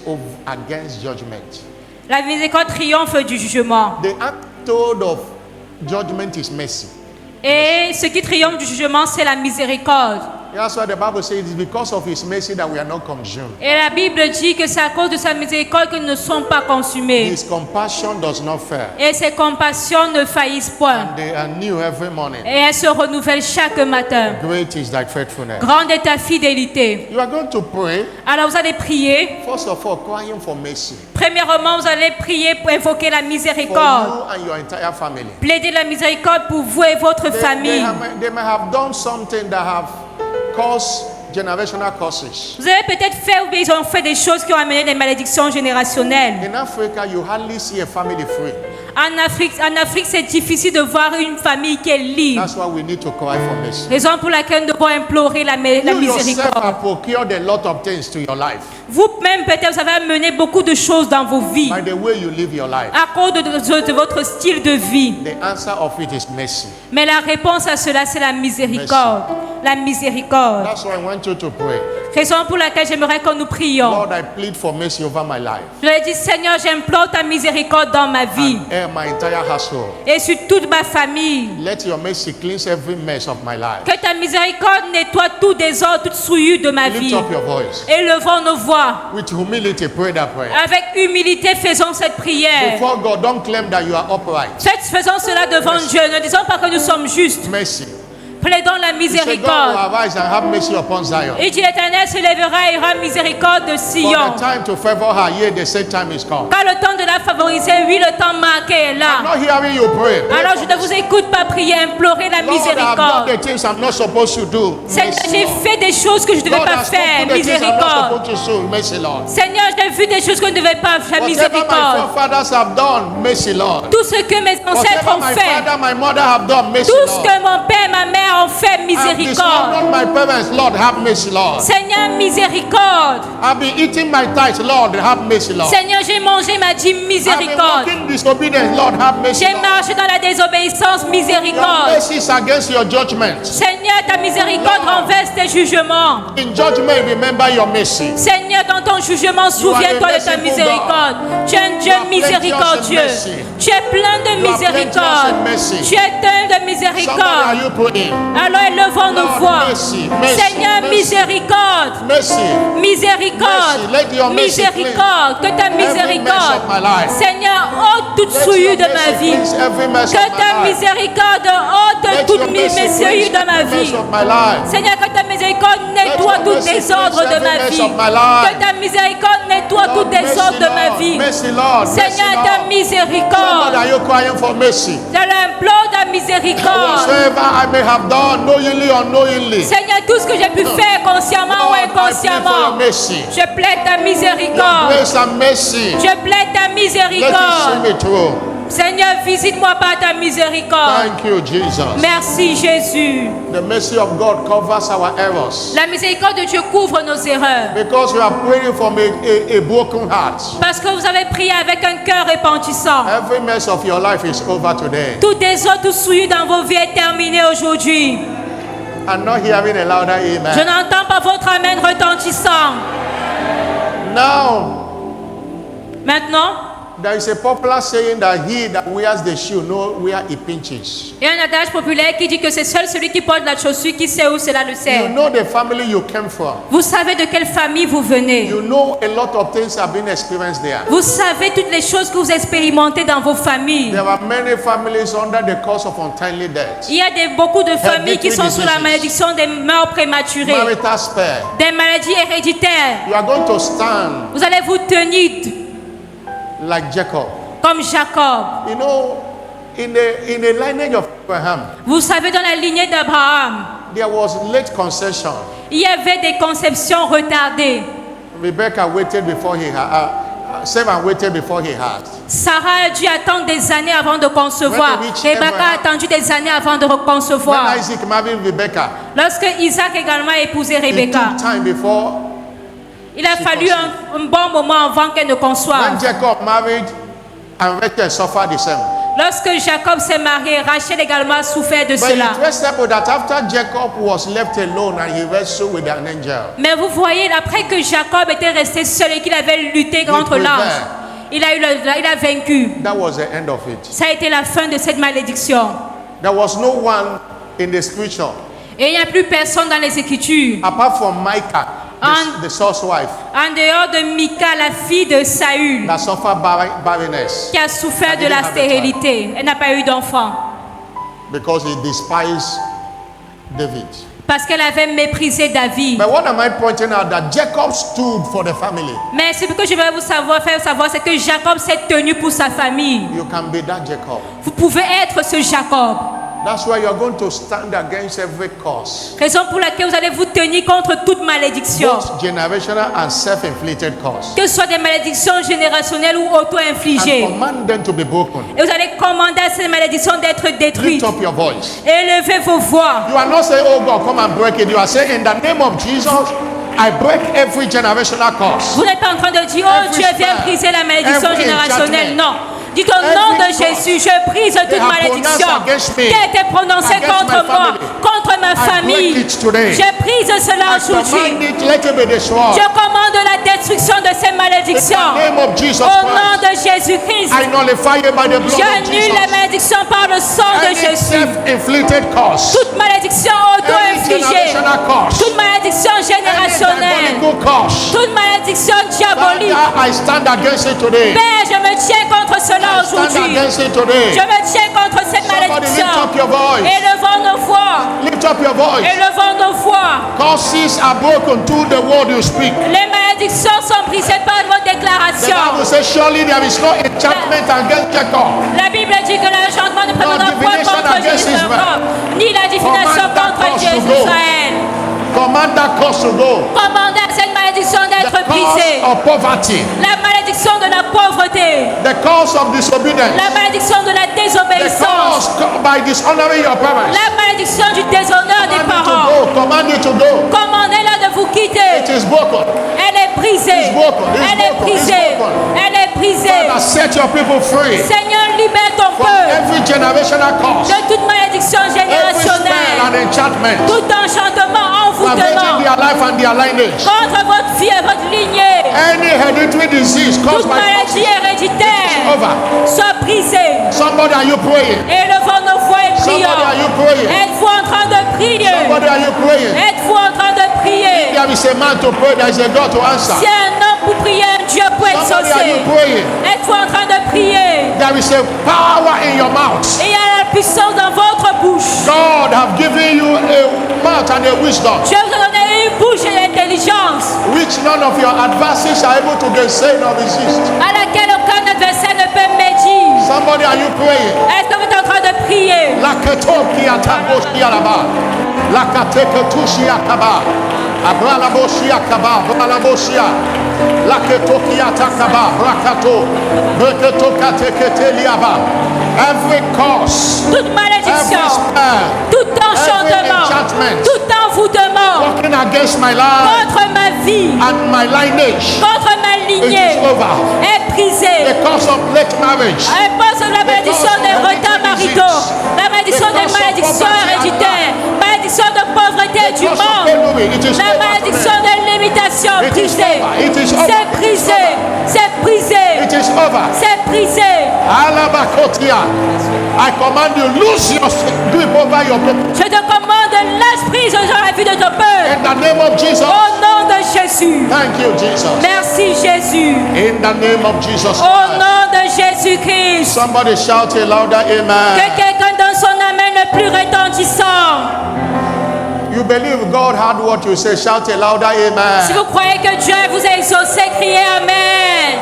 against judgment. la miséricorde triomphe du jugement. The antidote of judgment is mercy. Et ce qui triomphe du jugement, c'est la miséricorde. That's why the Bible says it's because of his mercy that we are not consumed. Et la Bible dit que c'est à cause de sa miséricorde que nous ne sommes pas consumés. His compassion does not fail. Et ses compassions ne faillissent point. They are new every morning. Et elles se renouvellent chaque matin. Great is thy faithfulness. Grande est ta fidélité. You are going to pray, Alors vous allez prier. first of all, crying for mercy Premièrement, vous allez prier pour invoquer la for miséricorde. you and your entire family. Plaider la miséricorde pour vous et votre famille. They may have done something that have caused generational curses. Vous avez peut-être fait ou bien ils ont fait des choses qui ont amené des malédictions générationnelles. In Africa, you hardly see a family free. En Afrique, c'est difficile de voir une famille qui est libre. That's why we need to cry for mercy. Raison pour laquelle nous devons implorer la You yourself miséricorde. have procured a lot of things to your life Vous-même, peut-être, vous avez amené beaucoup de choses dans vos vies by the way you live your life. à cause de votre style de vie. The answer of it is mercy. Mais la réponse à cela, c'est la miséricorde. La miséricorde. That's why I want you to pray. Raison pour laquelle j'aimerais que nous prions. Lord, I plead for mercy over my life Je lui ai dit, Seigneur, j'implore ta miséricorde dans ma vie and my entire household. et sur toute ma famille. Let your mercy cleanse every mess of my life. Que ta miséricorde nettoie tout désordre, toute souillure de ma Lift vie. up your voice. Élevons nos voix. With humility, pray that prayer. Avec humilité, faisons cette prière. Before God, don't claim that you are upright. Faisons cela devant Dieu. Ne disons pas que nous sommes justes. Mercy. Plaidons la He said, God will miséricorde. arise and have mercy upon Zion. Et dit, l'Éternel se lèvera et aura miséricorde de For Sion. the time to favor her, yea, the same time is come. Quand le temps de la favoriser, oui, le temps marqué est I'm là. not hearing you pray. Pray Alors for je ne vous écoute pas prier, implorer la Lord, I've done miséricorde. the things I'm not supposed to do. Seigneur, Mercy, j'ai Lord. fait des choses que je ne devais Lord, pas I've faire. spoken the things I'm not Miséricorde. supposed to do. Mercy, Lord. Seigneur, j'ai vu des choses que je ne devais pas faire. Whatever my Miséricorde. forefathers have done, mercy, Lord. Tout ce que mes ancêtres Whatever ont my fait. father, my mother have done, mercy, Tout ce Lord. que mon père et ma mère ont fait. I've Miséricorde. dishonored my parents, Lord, have mercy, Lord. Seigneur, miséricorde. I've been eating my tithes, Lord, have mercy, Lord. Seigneur, j'ai mangé ma dîme. I've been Miséricorde. walking disobedience, Lord, have mercy, J'ai Lord. marché dans la désobéissance. Your Miséricorde. mercy is against your judgment. Seigneur, ta miséricorde Lord. renverse tes jugements. In judgment, remember your mercy. Seigneur, dans ton jugement, souviens-toi de ta merciful miséricorde. Tu es un Dieu You are miséricordieux. plenteous in mercy. Tu es plein de You are miséricorde. plenteous in mercy. Tu es plein de Somebody, are miséricorde. you praying? Alors élevons nos Lord, voix. mercy, mercy, Seigneur, mercy. miséricorde. Mercy. Miséricorde. Mercy. Let your mercy Miséricorde. Que ta every mess miséricorde. of my life. Seigneur, ôte toute Let souillure your de ma mercy vie. cleanse every mess Que of my ta life. miséricorde ôte Let toute your mercy mes souillures cleanse de ma every mess vie. of my life. Seigneur, que ta miséricorde nettoie your tout mercy désordre cleanse de every ma mess vie. of my life. Que ta miséricorde nettoie tout Lord, désordre de ma Lord. vie. Mercy, Lord. Seigneur, mercy, ta Lord. miséricorde. Somebody, are you crying for mercy? Je l'implore ta miséricorde. Whatsoever I may have done, knowingly or unknowingly. Seigneur, tout ce que j'ai pu faire consciemment ou Lord, I plead for your inconsciemment, mercy. je plaide ta Your miséricorde. grace and mercy. Je plaide ta Let it see miséricorde. me through. Seigneur, visite-moi par ta miséricorde. Thank you, Jesus. Merci Jésus. The mercy of God covers our errors. La miséricorde de Dieu couvre nos erreurs. Because you are praying from a broken heart. Parce que vous avez prié avec un cœur repentissant. Every mess of your life is over today. Tout désordre, tout souillure dans vos vies est terminé aujourd'hui. I'm not hearing a louder Je amen. n'entends pas votre amen retentissant. Now, Maintenant, there is a popular saying that he that wears the shoe knows where he pinches. il y a un adage populaire qui dit que c'est seul celui qui porte la chaussure qui sait où cela le You sert. know the family you came from. Vous savez de quelle famille vous venez. You know a lot of things have been experienced there. Vous savez toutes les choses que vous expérimentez dans vos familles. There are many families under the curse of untimely death. Il y a beaucoup de familles qui sont sous la diseases. malédiction des morts prématurées, Marital spare. des maladies héréditaires. You are going to stand Vous allez vous tenir like Jacob. comme Jacob. You know, in the lineage of Abraham, Vous savez, dans la lignée d'Abraham, there was late conception. il y avait des conceptions retardées. Rebecca waited before he had. Sarah waited before he had. Sarah a dû attendre des années avant de concevoir. When they reached Rebecca Abraham- a attendu des années avant de concevoir. When Isaac married Rebecca, Lorsque Isaac également a épousé it Rebecca, took time before. il a fallu un bon moment avant qu'elle ne When conçoive. Jacob married, and Rachel suffered the same. Lorsque Jacob s'est marié, Rachel également a souffert de But cela. interesting that after Jacob was left alone and he wrestled with an angel, Mais vous voyez, après que Jacob était resté seul et qu'il avait lutté contre prevailed. l'ange, il a vaincu. that was the end of it. Ça a été la fin de cette malédiction. There was no one in the scripture Et il n'y a plus personne dans les Écritures, apart from Micah, the Saul's wife, en dehors de Mika, la fille de Saül, that suffered barrenness qui a souffert de didn't la have a child. stérilité. Elle n'a pas eu d'enfant because he despised David. parce qu'elle avait méprisé David. But what am I pointing out? That Jacob stood for the family. Mais ce que je vais faire savoir, c'est que Jacob s'est tenu pour sa famille. You can be that Jacob. Vous pouvez être ce Jacob. That's why you're going to stand against every curse, Raison pour laquelle vous allez vous tenir contre toute malédiction. both generational and self-inflicted curse, Que ce soit des malédictions générationnelles ou and auto-infligées. command them to be broken. Et vous allez commander à ces malédictions d'être détruites. Lift up your voice. Élevez vos voix. You are not saying, oh God, come and break it. You are saying, in the name of Jesus, I break every generational curse. Vous n'êtes pas en train de dire, oh Dieu, viens briser la malédiction Every générationnelle. enchantment. Non. Dites au nom de Jésus, je brise toute have malédiction pronounced against me, qui a été prononcée against contre my moi, family. contre ma break famille. it today. Je brise cela I aujourd'hui. command it, let it be destroyed. Je commande la destruction de ces In malédictions. the name of Jesus Au nom Christ, de Jésus-Christ, I nullify it by the blood of j'annule la Jesus. malédiction par le sang de Any Jésus. self-inflicted curse, Toute malédiction any auto-infligée, generational curse, toute malédiction any générationnelle, diabolical curse, toute malédiction diabolique. Father, I stand against it today. Père, je me tiens contre cela I stand aujourd'hui. against it today. Je me tiens contre cette Somebody malédiction. lift up your voice. Élevons nos voix. Lift up your voice. Élevons nos voix. Curses are broken through the word you speak. Les malédictions sont brisées par vos The déclarations. Bible says, surely there is no enchantment against Jacob. La Bible dit que l'enchantement ne prévaudra point divination contre against Jacob, ni la divination Command that contre curse to go. Israël. Command that curse to go. Commandez à cette malédiction The d'être curse brisée. of poverty. La malédiction de la pauvreté. The curse of disobedience. La malédiction de la The désobéissance. curse by dishonoring your parents. La malédiction du déshonneur des Command it to parents. go. Command it to go. Commandez-la de vous quitter. It is broken. Elle est brisée. It's broken. It's Elle est broken. It's brisée. broken. Elle est brisée. Father, set your people free Seigneur, libère ton from peuple every generational curse, de toute malédiction every spell générationnelle, and enchantment, tout enchantement, perverting envoûtement their life and their lineage. contre votre vie et votre lignée. Any hereditary disease caused Toute by maladie curses, héréditaire over. soit brisée. Somebody, are you praying? Élevons nos voix et Somebody, prions. are you praying? Êtes-vous en train de prier? Somebody, are you praying? Êtes-vous en train de prier? There is a man to pray, there is a God to answer. Si un homme pour prier, un Dieu pour Somebody, are exaucer. you praying? Êtes-vous en train de prier? There is a power in your mouth. Et il y a la puissance dans votre bouche. God have given you a mouth and a wisdom Je vous ai donné une bouche et l'intelligence which none of your adversaries are able to gainsay nor resist. à laquelle aucun adversaire ne peut médire. Somebody, are you praying? Est-ce que vous êtes en train de prier? Laketoki ataboshi alaba. Lakateketushi akaba. Abralaboshi akaba. Bralaboshia. Laketoki atakaba. Brakato. Breketoka teketeliaba. Every curse, Toute every malédiction, spell, tout enchantement, enchantment tout envoûtement working against my life contre ma vie, and my lineage, contre ma it lignée is over. est brisée. The curse of late marriage, Elle passe la malédiction des retards maritaux, la malédiction des malédictions héréditaires, malédiction de pauvreté et du manque, la malédiction de l'imitation brisée. C'est brisé, c'est brisé, it is over. c'est brisé. Alabakotia. I command you, lose your grip over your people. Je te commande, lâche prise sur la vie de ton peuple. In the name of Jesus. Au nom de Jésus. Thank you, Jesus. Merci Jésus. In the name of Jesus Au Christ. nom de Jésus-Christ. Somebody shout a louder amen. Que quelqu'un donne son amen le plus retentissant. You believe God heard what you say, shout a louder Si amen. vous croyez que Dieu vous a exaucé, criez Amen.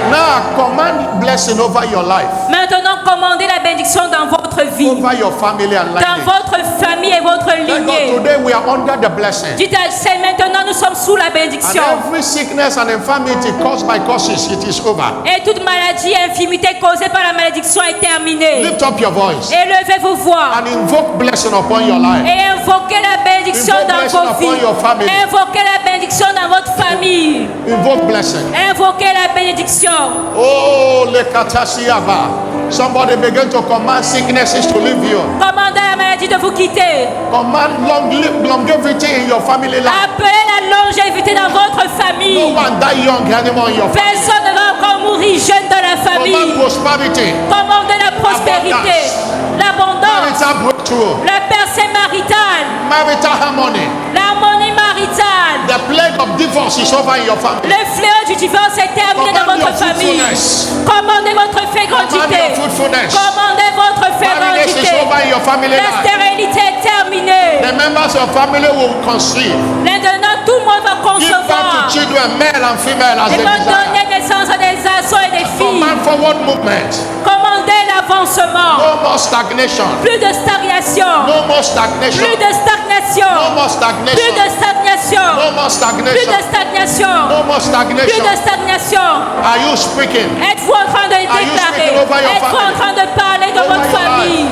Now command blessing over your life, Maintenant, commandez la bénédiction dans votre vie, over your family and dans life. votre famille et votre Thank God, lignée. today we are under the blessing. Dites, c'est maintenant nous sommes sous la And bénédiction. every sickness and infirmity caused by curses, it is over. Et toute maladie et infirmité causée par la malédiction est terminée. Lift up your voice Élevez vos voix and invoke blessing upon your life. et invoquez la bénédiction Invoke dans blessing vos upon vies. your family. Invoquez la bénédiction dans votre famille. Invoke blessing. Invoquez la bénédiction. Oh, lekatasiaba. Somebody begin to command sicknesses to leave you. Commandez à la maladie de vous quitter. Command longevity in your family life. Appelez la longévité dans votre No famille. one die young anymore in your family. Personne ne va encore mourir jeune dans la famille. Command prosperity, Commandez la prospérité, l'abondance, marital breakthrough, la percée maritale, marital harmony. l'harmonie maritale. The plague of divorce is over in your family. Le fléau du divorce est terminé dans Command votre your famille. fruitfulness. Commandez votre Command fécondité. your fruitfulness. Commandez votre Marriage is fécondité. over in your family La life. stérilité est terminée. The members of family will conceive. Maintenant, tout le monde va Give birth concevoir. to children, male and female, as Et they va desire. donner naissance à des garçons et des filles. Command forward movement. Commandez l'avancement. No more stagnation. Plus de stagnation. No more stagnation. Plus de stagnation. No more Plus stagnation. de stagnation. stagnation. No more Plus stagnation. de stagnation. No more Plus stagnation. de stagnation. Are you speaking? Êtes-vous en train de Are you déclarer? speaking over your Êtes-vous en family? train de parler de Over votre your famille?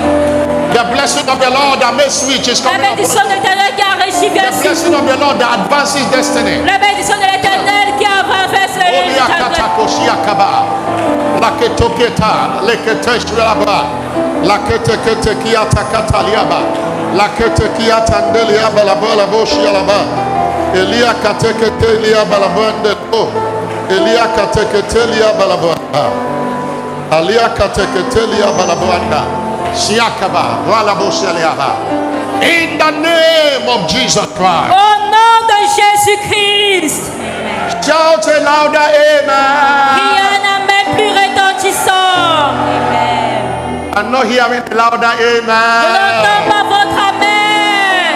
The blessing of the Lord that makes rich is La coming upon bénédiction you. de l'Éternel qui enrichit vient The sur blessing vous. of the Lord that advances destiny. La bénédiction de l'Éternel qui avance La ketoketa, leketeshwelaba, la ketekete kiatakataliaba, la ketekiata ndeliaba la bola boshialaba, Elia katekete liaba la bande o, Elia katekete liaba la banda, Alia katekete liaba la banda, Siakaba, wala boshialiaba. In the name of Jesus Christ. Au nom de Jésus-Christ. Shout a louder amen. Qui a un amen plus retentissant. Amen. I'm not hearing a louder Je n'entends amen. pas votre amen.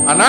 And I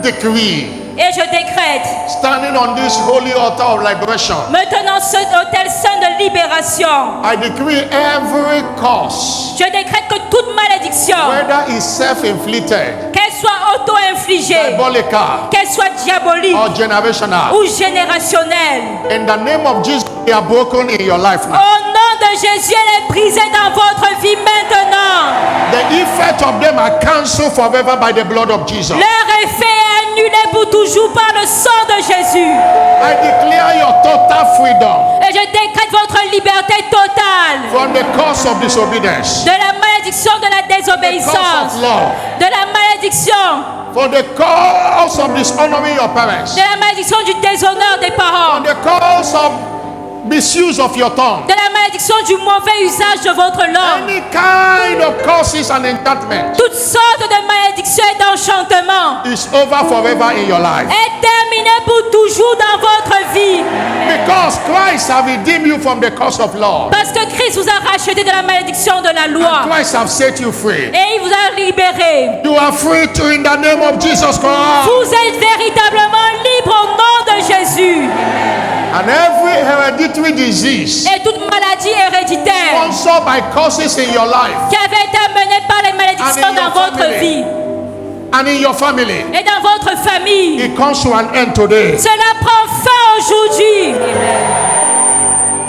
decree, Et je décrète, standing on this holy altar of liberation, maintenant cet autel saint de libération, I decree every curse, je décrète que toute malédiction, whether it's self-inflicted, qu'elle soit auto-infligée, diabolical, qu'elle soit diabolique or generational, ou générationnelle, in the name of Jesus, they are broken in your life now. au nom de Jésus, elle est brisée dans votre vie maintenant. The effect of them are cancelled forever by the blood of Jesus. Leur effet est annulé pour toujours par le sang de Jésus. I declare your total freedom Et je décrète votre liberté totale from the curse of disobedience, de la malédiction de la the curse désobéissance, of law, de la malédiction, for the cause of dishonoring your parents, de la malédiction du déshonneur des parents, for the cause of misuse of your tongue, de la malédiction du mauvais usage de votre langue. any kind of curses and enchantment Toutes sortes de malédictions et d'enchantements is over forever in your life. est terminé pour toujours dans votre vie. Because Christ have redeemed you from the curse of law. Parce que Christ vous a racheté de la malédiction de la loi. Christ have set you free. Et il vous a libéré. You are free too in the name of Jesus Christ. Vous êtes véritablement libre au nom de Jésus. And every hereditary disease Et toute maladie héréditaire sponsored by curses in your life qui avait été amenée par les malédictions And in dans your votre family. vie and in your family, et dans votre famille, it comes to an end today. cela prend fin aujourd'hui.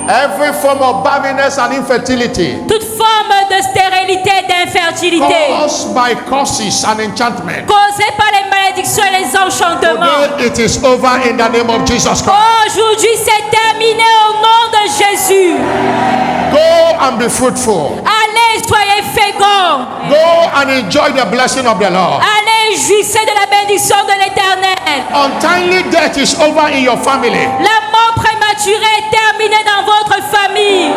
Every form of barrenness and infertility Toute forme de stérilité et d'infertilité caused by curses and enchantment, causée par les malédictions et les enchantements, today it is over in the name of Jesus Christ. aujourd'hui c'est terminé au nom de Jésus. Go and be fruitful. Allez, soyez féconds. Go and enjoy the blessing of the Lord. Allez, jouissez de la bénédiction de l'Éternel. Untimely death is over in your family. La mort prématurée est terminée dans votre famille.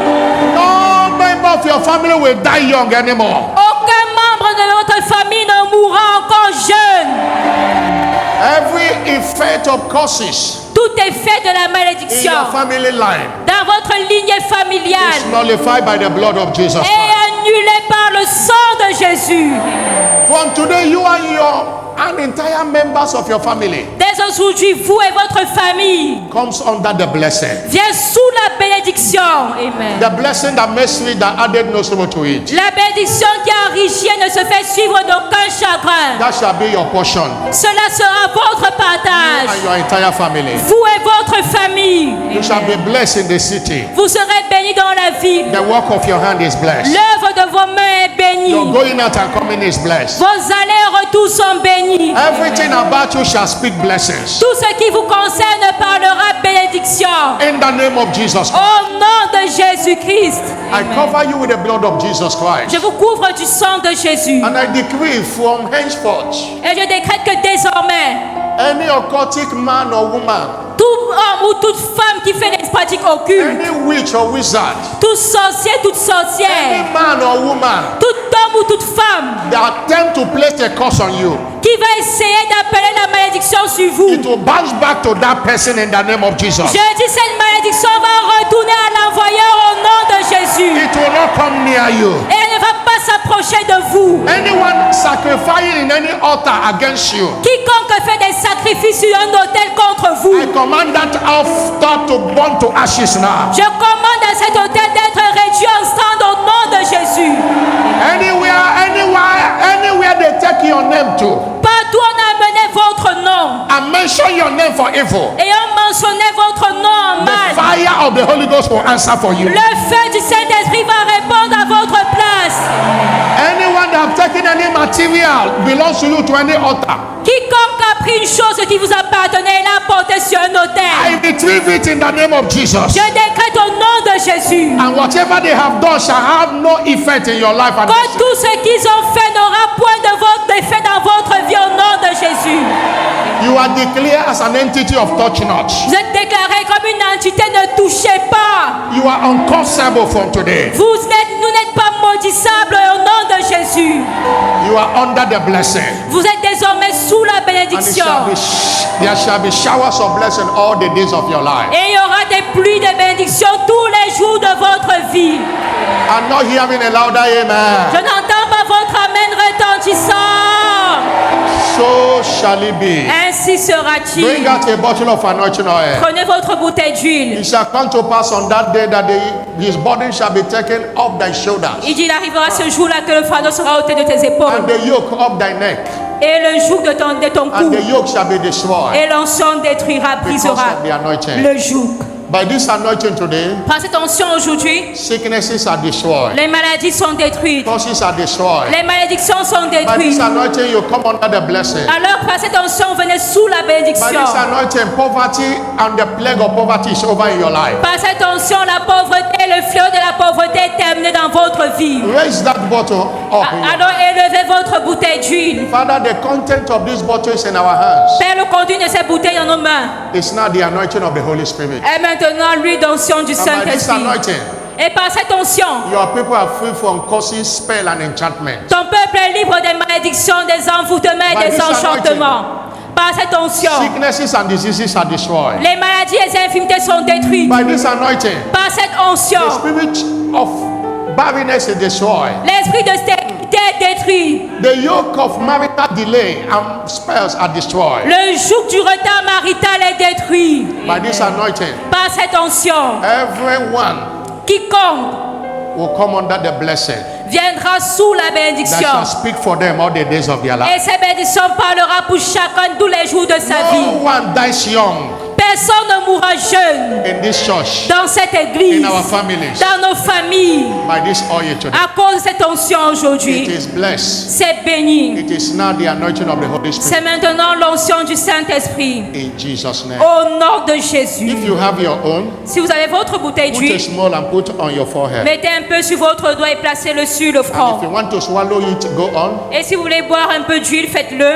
No member of your family will die young anymore. Aucun membre de votre famille ne mourra encore jeune. Every effect of curses Tout effet de la in malédiction your family line dans votre lignée is familiale nullified by the blood of Jesus est Christ. annulé par le sang de Jésus. From today, you and entire members of your family Dès aujourd'hui, vous et votre famille comes under the blessing. viennent sous la bénédiction. Amen. The blessing that makes rich, that added no sorrow to it. La bénédiction qui enrichit et ne se fait suivre d'aucun chagrin. That shall be your portion Cela sera votre and partage. your entire family. Vous et votre famille. You shall be blessed in the city. Vous serez bénis dans la ville. The work of your hand is blessed. L'œuvre de vos mains est bénie. Your going out and coming is blessed. Vos allers et retours sont bénis. Everything about you shall speak blessings. Tout ce qui vous concerne parlera bénédiction. In the name of Jesus Christ. Au nom de Jésus-Christ. I cover you with the blood of Jesus Christ. Je vous couvre du sang de Jésus. And I decree from henceforth, Et je décrète que désormais, any occultic man or woman, tout homme ou toute femme qui fait des pratiques occultes, any witch or wizard, tout sorcier, toute any sorcière, man or woman tout homme ou toute femme that attempt to place a curse on you, qui va essayer d'appeler la malédiction sur vous, it will bounce back to that person in the name of Jesus. je dis cette malédiction va retourner à l'envoyeur au nom de Jésus. It will not come near you. Et elle ne va pas s'approcher de vous. Anyone sacrificing in any altar against you, Quiconque fait des sacrifices sur un autel contre vous, I command that altar to burn to ashes now. je commande à cet autel d'être réduit en cendres au nom de Jésus. Anywhere they take your name to, Partout on a amené votre mention your name for evil, et ont mentionné votre nom en the mal, fire of the Holy Ghost will answer for you. le feu du Saint-Esprit va répondre à votre place. Anyone that have taken any material belongs to you to any altar. Quiconque a pris une chose qui vous appartenait et l'a portée sur un autel, I retrieve it in the name of Jesus. je décrète au nom de Jésus And whatever they have done shall have no effect in your life. And que tout ce qu'ils ont fait n'aura point de votre effet dans votre vie au nom de Jésus. you are declared as an entity of touch not. Vous êtes déclaré comme une entité, ne touchez pas. You are uncursable from today. Nous n'êtes pas maudissables au nom de Jésus. You are under the blessing. Vous êtes désormais sous la And bénédiction. there shall be showers of blessing all the days of your life. Et il y aura des pluies de bénédiction tous les jours de votre vie. I'm not hearing a louder Je amen. n'entends pas votre amen retentissant. So shall it be. Ainsi sera-t-il. Bring out a bottle of anointing oil. Prenez votre bouteille d'huile. It shall come to pass on that day that his burden shall be taken off thy shoulders, Il dit, il arrivera ce jour-là que le fardeau sera ôté de tes épaules and the yoke off thy neck, et le joug de ton and cou. the yoke shall be destroyed Et l'onction détruira, because brisera of the anointing. le joug. By this anointing today, Par cette onction aujourd'hui, sicknesses are destroyed, les maladies sont détruites. curses are destroyed. Les malédictions sont By this détruites. anointing, you come under the blessing. Alors par cette onction, venez sous la By bénédiction. this anointing, poverty and the plague of poverty is over in your life. Par cette onction, la pauvreté, le fléau de la pauvreté est terminé dans votre vie. Raise that bottle up. in your- Alors élevez votre bouteille d'huile. Father, the content of this bottle is in our hands. Père, le contenu de cette bouteille en nos mains. It's now the anointing of the Holy Spirit. Et maintenant, l'huile d'onction du And by this Saint-Esprit. anointing, Et par cette onction, your people are free from curses, spell, and enchantment. ton peuple est libre des malédictions, des envoûtements et By des this enchantements. Par cette onction, Sicknesses and diseases are destroyed. les maladies et les infirmités sont détruites. By this anointing, Par cette the onction, spirit of barrenness is destroyed. l'esprit de stérilité est détruit. The yoke of marital delay and spells are destroyed. Le joug du retard marital est détruit. By this anointing, Par cette onction, everyone quiconque will come under the blessing viendra sous la that bénédiction. shall speak for them all the days of their life. Et cette bénédiction parlera pour chacun tous les jours de sa vie. No one dies young Personne ne mourra jeune in this church, dans cette église, in our families, dans nos familles, by this oil today. à cause de cette onction It aujourd'hui. is blessed. C'est béni. It is now the anointing of the Holy C'est Spirit. maintenant l'onction du Saint-Esprit. In Jesus' name. Au nom de Jésus. If you have your own, Si vous avez votre bouteille put a d'huile, small and put on your forehead. mettez un peu sur votre doigt et placez-le sur le And if front. you want to swallow it, go on. Et si vous voulez boire un peu d'huile, faites-le.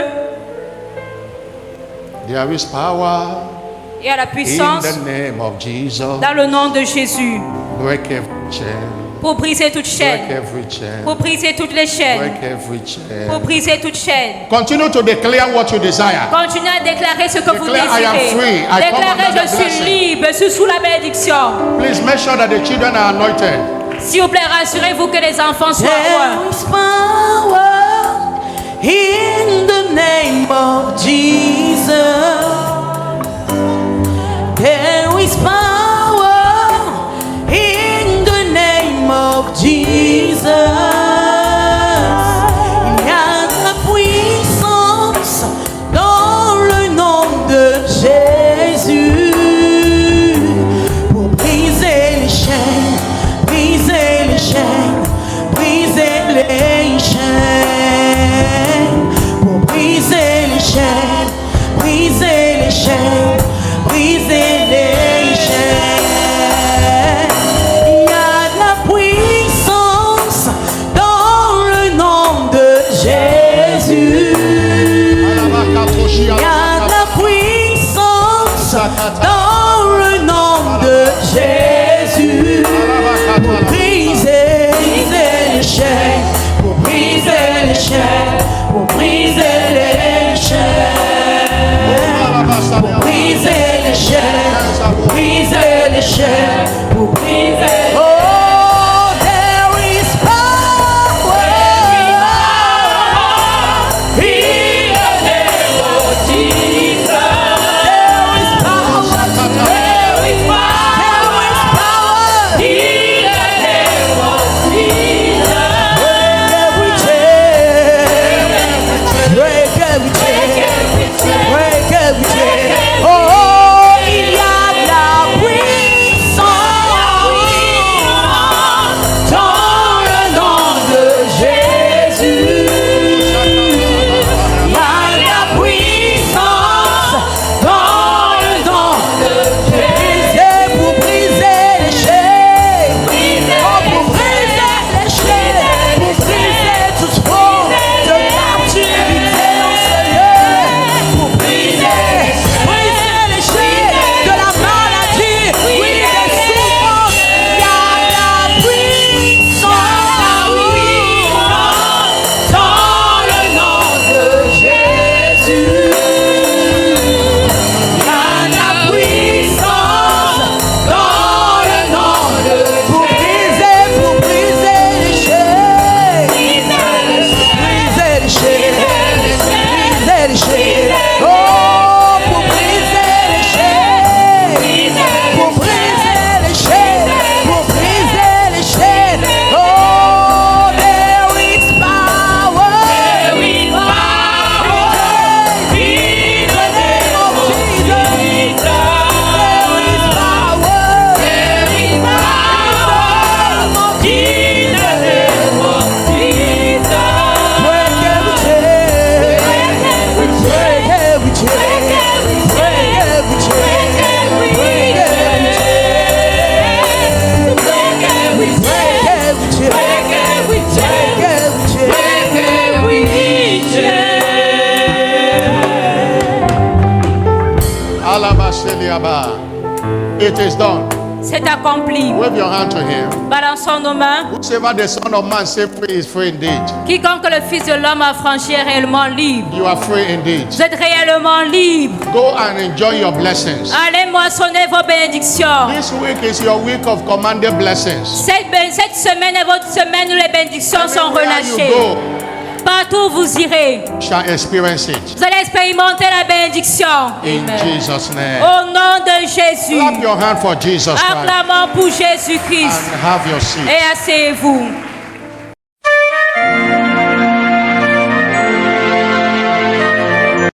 There is power Et à la in puissance, the name of Jesus. dans le nom de Jésus, Break every chain. pour briser toute Break chaîne, every chain. pour briser toutes les chaînes, Break every pour chain. briser toute chaîne. Continue to declare what you desire. Continuez à déclarer ce que vous Declare, I am désirez. free. I come Déclarez, under the je suis blessing. libre, je suis sous la bénédiction. Please make sure that the children are anointed. S'il vous plaît, rassurez-vous que les enfants soient There loin. is power in the name of Jesus. There is power in the name of Jesus. Il y a de la puissance dans le nom de Jésus pour briser les chaînes, briser les chaînes, briser les chaînes, pour briser les chaînes, briser les chaînes, briser les chaînes. Il y a de la puissance dans le nom de Jésus. Il y a de la puissance dans le nom de Jésus pour briser les chaînes, pour briser les chaînes, pour briser les chaînes, pour briser les chaînes, pour briser les chaînes, pour briser. Oh, there is power in the name of Jesus. There is power. There is power in the name of Jesus. Break every chain. Break les chaînes. Oh, pour briser les chaînes. Pour briser les chaînes. Pour briser les chaînes. Oh, there is power. There is power in the name of Jesus. There is power. There is power in the name of Jesus. Break every chain. Break every chain. Break every chain. Break every chain. Break every Break every chain. Break every chain. Break every chain. Break every chain. Alabasheliaba. It is done. C'est accompli. Wave your hand to him. Balançons nos mains. Whosoever the Son of Man set free is free indeed. Quiconque le Fils de l'homme a franchi est réellement libre. You are free indeed. Vous êtes réellement libre. Go and enjoy your blessings. Allez moissonner vos bénédictions. This week is your week of commanded blessings. Cette semaine est votre semaine où les bénédictions sont Everywhere you relâchées. go, Partout où vous irez, you shall experience it. vous allez expérimenter la bénédiction. In Amen. Jesus' name. Au nom de Jésus. Clap your hand for Jesus Christ Acclamons pour Jésus-Christ. and have your seat. Et asseyez-vous.